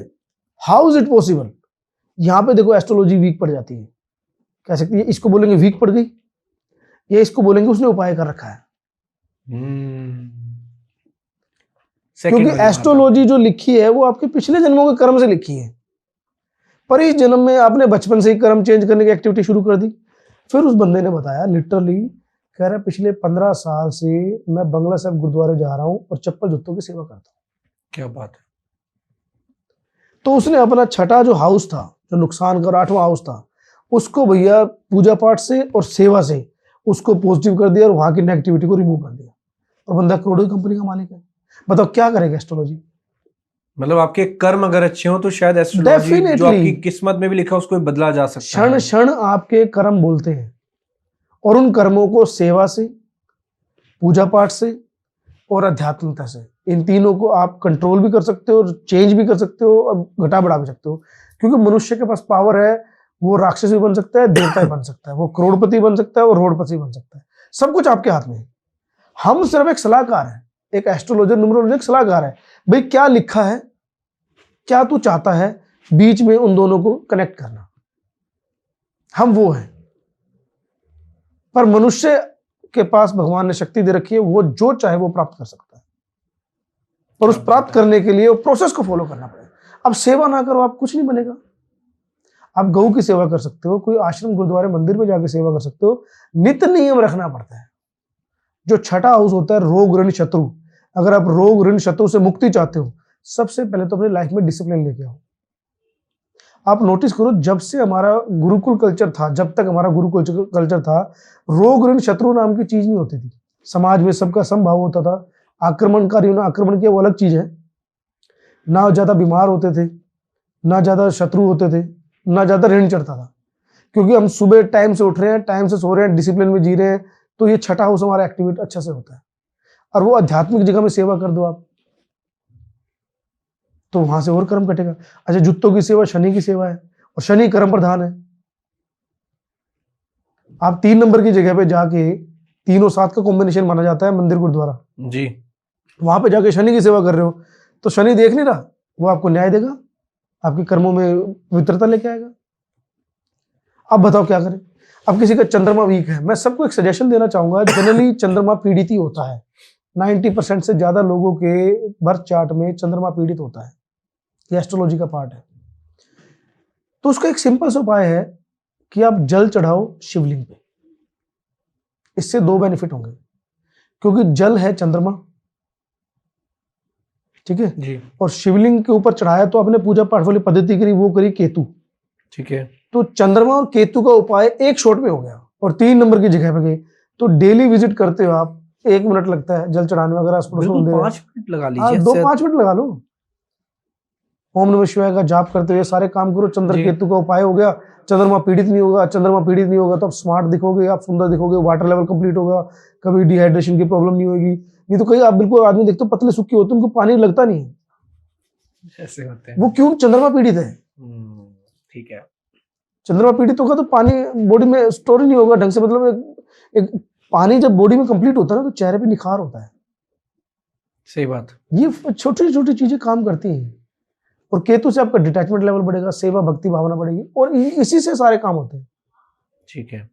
हाउ इज इट पॉसिबल? यहाँ पे देखो एस्ट्रोलॉजी वीक पड़ जाती है, कह सकती है इसको बोलेंगे वीक पड़ गई, या इसको बोलेंगे उसने उपाय कर रखा है। क्योंकि एस्ट्रोलॉजी जो लिखी है वो आपके पिछले जन्मों के कर्म से लिखी है, पर इस जन्म में आपने बचपन से ही कर्म चेंज करने की एक्टिविटी शुरू कर दी। फिर उस बंदे ने बताया लिटरली, कह रहा है पिछले 15 साल से मैं बंगला साहब गुरुद्वारे जा रहा हूं और चप्पल जूतों की सेवा करता हूं। क्या बात है। तो उसने अपना छठा जो हाउस था जो नुकसान का, 8वां हाउस था, उसको भैया पूजा पाठ से और सेवा से उसको पॉजिटिव कर दिया और वहां की नेगेटिविटी को रिमूव कर दिया, और बंदा करोड़ों की कंपनी का मालिक है। बताओ क्या करेगा एस्ट्रोलॉजी? मतलब आपके कर्म अगर अच्छे हो तो शायद एस्ट्रोलॉजी जो आपकी किस्मत में भी लिखा उसको बदला जा सकता है। क्षण क्षण आपके कर्म बोलते हैं, और उन कर्मों को सेवा से, पूजा पाठ से और आध्यात्मिकता से, इन तीनों को आप कंट्रोल भी कर सकते हो और चेंज भी कर सकते हो और घटा बढ़ा भी सकते हो। क्योंकि मनुष्य के पास पावर है, वो राक्षस भी बन सकता है, देवता भी बन सकता है, वो करोड़पति बन सकता है और रोडपति बन सकता है, सब कुछ आपके हाथ में है। हम सिर्फ एक सलाहकार है, एक एस्ट्रोलॉजर न्यूमरोलॉजर एक सलाहकार है, भाई क्या लिखा है, क्या तू चाहता है, बीच में उन दोनों को कनेक्ट करना, हम वो हैं। पर मनुष्य के पास भगवान ने शक्ति दे रखी है, वो जो चाहे वो प्राप्त कर सकता है, पर उस प्राप्त करने के लिए वो प्रोसेस को फॉलो करना पड़ेगा। अब सेवा ना करो आप कुछ नहीं बनेगा। आप गऊ की सेवा कर सकते हो, कोई आश्रम गुरुद्वारे मंदिर में जाकर सेवा कर सकते हो, नित्य नियम रखना पड़ता है। जो छठा हाउस होता है रोग ऋण शत्रु, अगर आप रोग ऋण शत्रु से मुक्ति चाहते हो, सबसे पहले तो अपनी लाइफ में डिसिप्लिन लेके आओ। आप नोटिस करो, जब से हमारा गुरुकुल कल्चर था, जब तक हमारा गुरुकुल कल्चर था, रोग ऋण शत्रु नाम की चीज नहीं होती थी। समाज में सबका समभाव होता था, आक्रमणकारियों ने आक्रमण किया वो अलग चीज है, ना ज्यादा बीमार होते थे, ना ज्यादा शत्रु होते थे, ना ज्यादा ऋण चढ़ता था। क्योंकि हम सुबह टाइम से उठ रहे हैं, टाइम से सो रहे हैं, डिसिप्लिन में जी रहे हैं, तो ये छठा हाउस हमारा एक्टिवेट अच्छा से होता है। और वो आध्यात्मिक जगह में सेवा कर दो आप, तो वहां से और कर्म कटेगा। अच्छा, जूतों की सेवा शनि की सेवा है, और शनि कर्म प्रधान है। आप 3 नंबर की जगह पे जाके, 3 और 7 का कॉम्बिनेशन माना जाता है मंदिर गुरुद्वारा जी, वहां पे जाके शनि की सेवा कर रहे हो, तो शनि देख नहीं रहा, वो आपको न्याय देगा, आपके कर्मों में पवित्रता लेके आएगा। अब बताओ क्या करें? अब किसी का चंद्रमा वीक है, मैं सबको एक सजेशन देना चाहूंगा। जनरली चंद्रमा पीड़ित ही होता है, 90% से ज्यादा लोगों के बर्थ चार्ट में चंद्रमा पीड़ित होता है, ये एस्ट्रोलॉजी का पार्ट है। तो उसका एक सिंपल सा उपाय है कि आप जल चढ़ाओ शिवलिंग पे। इससे 2 बेनिफिट होंगे, क्योंकि जल है चंद्रमा, ठीक है जी, और शिवलिंग के ऊपर चढ़ाया तो आपने पूजा पाठ वाली पद्धति करी, वो करी केतु। ठीक है। तो चंद्रमा और केतु का उपाय एक शॉट में हो गया और 3 नंबर की जगह पे गए। तो डेली विजिट करते हो आप, 1 मिनट लगता है जल चढ़ाने में, अगर आस पड़ोस में बिल्कुल मंदिर है 5 मिनट लगा हाँ लीजिए, 2-5 मिनट लगा लो। ओम नमः शिवाय का जाप करते हुए सारे काम करो, चंद्र जी। केतु का उपाय हो गया। चंद्रमा पीड़ित नहीं होगा, चंद्रमा पीड़ित नहीं होगा तो आप स्मार्ट दिखोगे, आप सुंदर दिखोगे, वाटर लेवल कंप्लीट होगा, कभी डिहाइड्रेशन की प्रॉब्लम नहीं होगी। नहीं तो कई आप बिल्कुल आदमी देखते हो पतले सूखे होते हैं, उनको पानी लगता नहीं है, ऐसे होते हैं। वो क्यों? चंद्रमा पीड़ित है। ठीक है। चंद्रमा पीड़ित होगा तो पानी बॉडी में स्टोर ही नहीं होगा ढंग से, मतलब एक पानी जब बॉडी में कंप्लीट होता है ना तो चेहरे पे निखार होता है। सही बात। ये छोटी छोटी चीजें काम करती हैं। और केतु से आपका डिटैचमेंट लेवल बढ़ेगा, सेवा भक्ति भावना बढ़ेगी, और इसी से सारे काम होते हैं। ठीक है।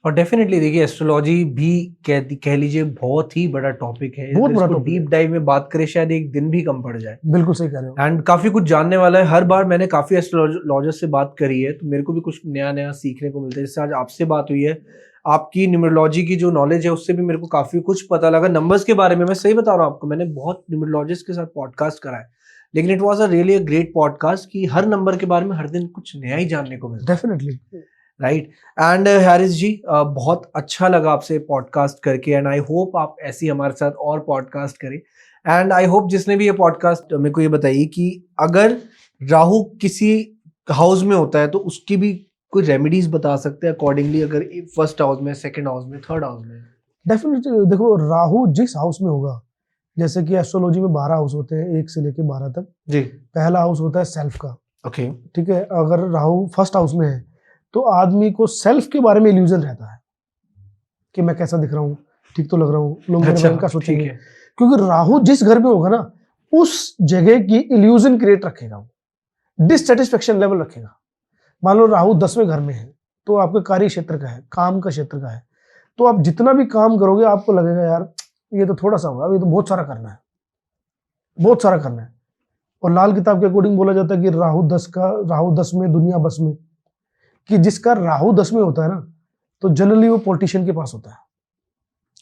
और डेफिनेटली देखिए एस्ट्रोलॉजी भी कह लीजिए बहुत ही बड़ा टॉपिक है, बहुत अगर बड़ा इसको टॉपिक डीप है। डाइव में बात करें शायद एक दिन भी कम पड़ जाए। बिल्कुल सही कह रहे हो। एंड काफी कुछ जानने वाला है, हर बार मैंने काफी एस्ट्रोलॉजर से बात करी है तो मेरे को भी कुछ नया नया सीखने को मिलता है। जैसे आज आपसे बात हुई है, आपकी न्यूमरोलॉजी की जो नॉलेज है उससे भी मेरे को काफी कुछ पता लगा। नंबर्स के बारे में मैं सही बता रहा हूँ आपको, मैंने बहुत न्यूमरोलॉजिस्ट के साथ पॉडकास्ट करा है, लेकिन it was a really a great podcast कि हर नंबर के बारे में हर दिन कुछ नया ही जानने को मिलता है। डेफिनेटली। राइट। एंड हैरिस जी, बहुत अच्छा लगा आपसे पॉडकास्ट करके एंड आई होप आप ऐसी हमारे साथ और पॉडकास्ट करें। एंड आई होप जिसने भी ये पॉडकास्ट मेरे को ये बताइए कि अगर राहु किसी हाउस में होता है तो उसकी भी कोई रेमेडीज बता सकते हैं अकॉर्डिंगली, अगर फर्स्ट हाउस में, सेकंड हाउस में, थर्ड हाउस में। डेफिनेटली देखो, राहु जिस हाउस में होगा, जैसे कि एस्ट्रोलॉजी में 12 हाउस होते हैं 1 से लेके 12 तक। जी। पहला हाउस होता है सेल्फ का, ओके। ठीक है। अगर राहु फर्स्ट हाउस में है तो आदमी को सेल्फ के बारे में इल्यूजन रहता है कि मैं कैसा दिख रहा हूँ, ठीक तो लग रहा हूँ, लोग मेरे बारे में क्या सोचेंगे। ठीक है। क्योंकि राहु जिस घर में होगा ना, उस जगह की इल्यूजन क्रिएट रखेगा, वो डिससेटिस्फेक्शन लेवल रखेगा। मान लो राहु 10वें घर में है तो आपके कार्य क्षेत्र का है, काम का क्षेत्र का है, तो आप जितना भी काम करोगे आपको लगेगा यार ये तो थोड़ा सा होगा, ये तो बहुत सारा करना है, बहुत सारा करना है। और लाल किताब के अकॉर्डिंग बोला जाता है कि राहु 10 में दुनिया बस में, कि जिसका राहु 10 में होता है ना तो जनरली वो पॉलिटिशियन के पास होता है।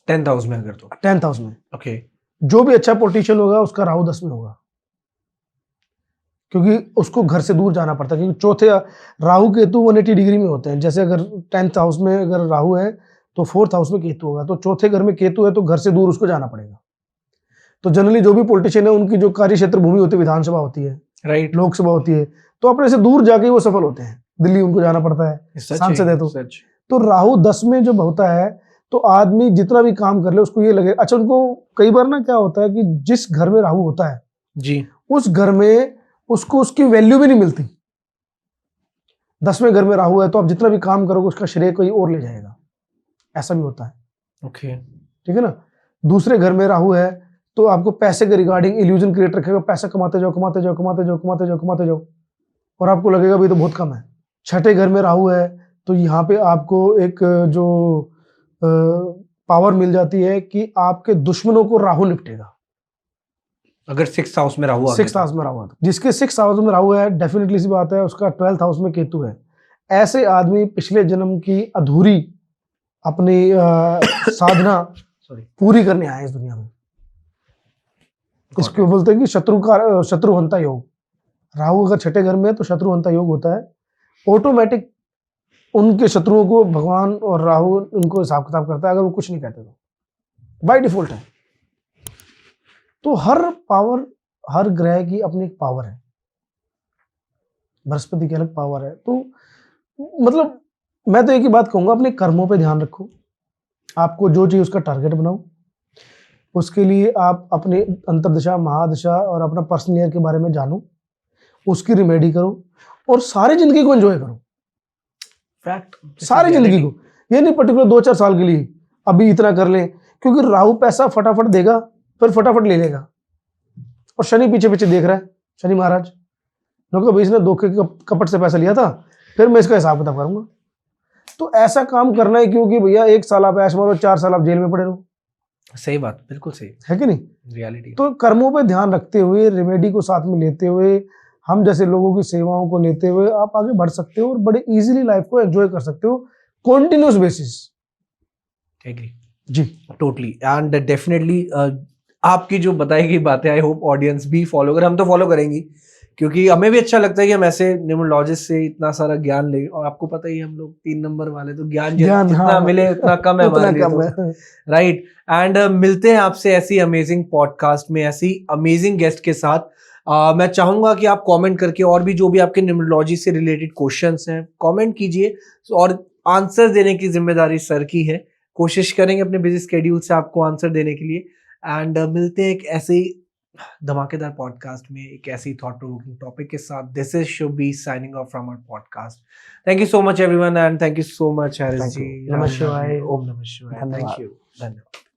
10th हाउस में अगर तो 10th हाउस में ओके। जो भी अच्छा पॉलिटिशियन होगा उसका राहु 10 में होगा, क्योंकि उसको घर से दूर जाना पड़ता है। क्योंकि चौथे राहु केतु 180 डिग्री में होते हैं। जैसे अगर 10th हाउस में अगर राहु है तो 4th हाउस में केतु होगा, तो चौथे घर में केतु है तो घर से दूर उसको जाना पड़ेगा। तो जनरली जो भी पॉलिटिशियन है उनकी जो कार्य क्षेत्र भूमि होती है, विधानसभा होती है, राइट, लोकसभा होती है, तो अपने से दूर जाके वो सफल होते हैं। दिल्ली उनको जाना पड़ता है, सांसद है तो राहु 10 में जब होता है तो आदमी जितना भी काम कर ले उसको ये लगे। अच्छा, उनको कई बार ना क्या होता है कि जिस घर में राहु होता है जी, उस घर में उसको उसकी वैल्यू भी नहीं मिलती। 10वें घर में राहु है तो आप जितना भी काम करोगे उसका श्रेय कोई और ले जाएगा, ऐसा भी होता है। ओके। ठीक है ना। दूसरे घर में राहु है तो आपको पैसे के रिगार्डिंग इल्यूजन क्रिएट रखेगा, पैसा कमाते जाओ कमाते जाओ कमाते जाओ कमाते जाओ कमाते जाओ, और आपको लगेगा भाई तो बहुत कम है। छठे घर में राहु है तो यहाँ पे आपको एक जो पावर मिल जाती है कि आपके दुश्मनों को राहु निपटेगा। अगर 6th हाउस में राहु आ गया 6th हाउस में राहु है, जिसके 6th हाउस में राहु है डेफिनेटली सी बात है उसका 12th हाउस में केतु है। ऐसे आदमी पिछले जन्म की अधूरी अपनी साधना पूरी करने आए इस दुनिया में। इसको बोलते हैं कि शत्रुहंता योग। राहु अगर छठे घर में है तो शत्रुहंता योग होता है। ऑटोमेटिक उनके शत्रुओं को भगवान और राहु उनको हिसाब किताब करता है, अगर वो कुछ नहीं कहते तो बाय डिफॉल्ट है। तो हर ग्रह की अपनी एक पावर है, बृहस्पति की अलग पावर है। तो मतलब मैं तो एक ही बात कहूंगा, अपने कर्मों पे ध्यान रखो। आपको जो चाहिए उसका टारगेट बनाओ, उसके लिए आप अपने अंतर्दशा, महादशा और अपना पर्सनल ईयर के बारे में जानो, उसकी रिमेडी करो और सारी जिंदगी को एंजॉय करो। फैक्ट, सारी जिंदगी को, ये नहीं पर्टिकुलर 2-4 साल के लिए अभी इतना कर लें, क्योंकि राहु पैसा फटाफट देगा फिर फटाफट ले लेगा। और शनि पीछे पीछे देख रहा है, शनि महाराज लोगों भाई इसने धोखे कपट से पैसा लिया था, फिर मैं इसका हिसाब किताब करूंगा। तो ऐसा काम करना है क्योंकि भैया 1 साल आप ऐश मारो, 4 साल आप जेल में पड़े रहो। सही बात, बिल्कुल सही है कि नहीं? रियलिटी। तो कर्मों पे ध्यान रखते हुए, रेमेडी को साथ में लेते हुए, हम जैसे लोगों की सेवाओं को लेते हुए आप आगे बढ़ सकते हो और बड़े इजीली लाइफ को एंजॉय कर सकते हो कॉन्टिन्यूस बेसिस। एग्री जी टोटली एंड डेफिनेटली आपकी जो बताई गई बातें आई होप ऑडियंस भी फॉलो करे, हम तो फॉलो करेंगे क्योंकि हमें भी अच्छा लगता है कि हम ऐसे न्यूमरोलॉजिस्ट से इतना सारा ज्ञान ले, और आपको पता ही है, हम लोग 3 नंबर वाले तो ज्ञान जितना हाँ, मिले उतना कम है उतना हमारे लिए कम तो, है। राइट। एंड मिलते हैं आपसे ऐसी अमेजिंग पॉडकास्ट में ऐसी अमेजिंग गेस्ट के साथ। मैं चाहूंगा कि आप कमेंट करके और भी जो भी आपके न्यूमरोलॉजी से रिलेटेड क्वेश्चंस हैं कमेंट कीजिए, और आंसर देने की जिम्मेदारी सर की है। कोशिश करेंगे अपने बिजी स्केड्यूल से आपको आंसर देने के लिए। एंड मिलते हैं एक ऐसे ही धमाकेदार पॉडकास्ट में एक ऐसी थॉट प्रोवोकिंग टॉपिक के साथ। This is Shubhi signing off from our podcast. Thank you so much everyone and thank you so much Harris Thank ji. you. नमः शिवाय। ओम नमः शिवाय। थैंक धन्यवाद। यू। धन्यवाद।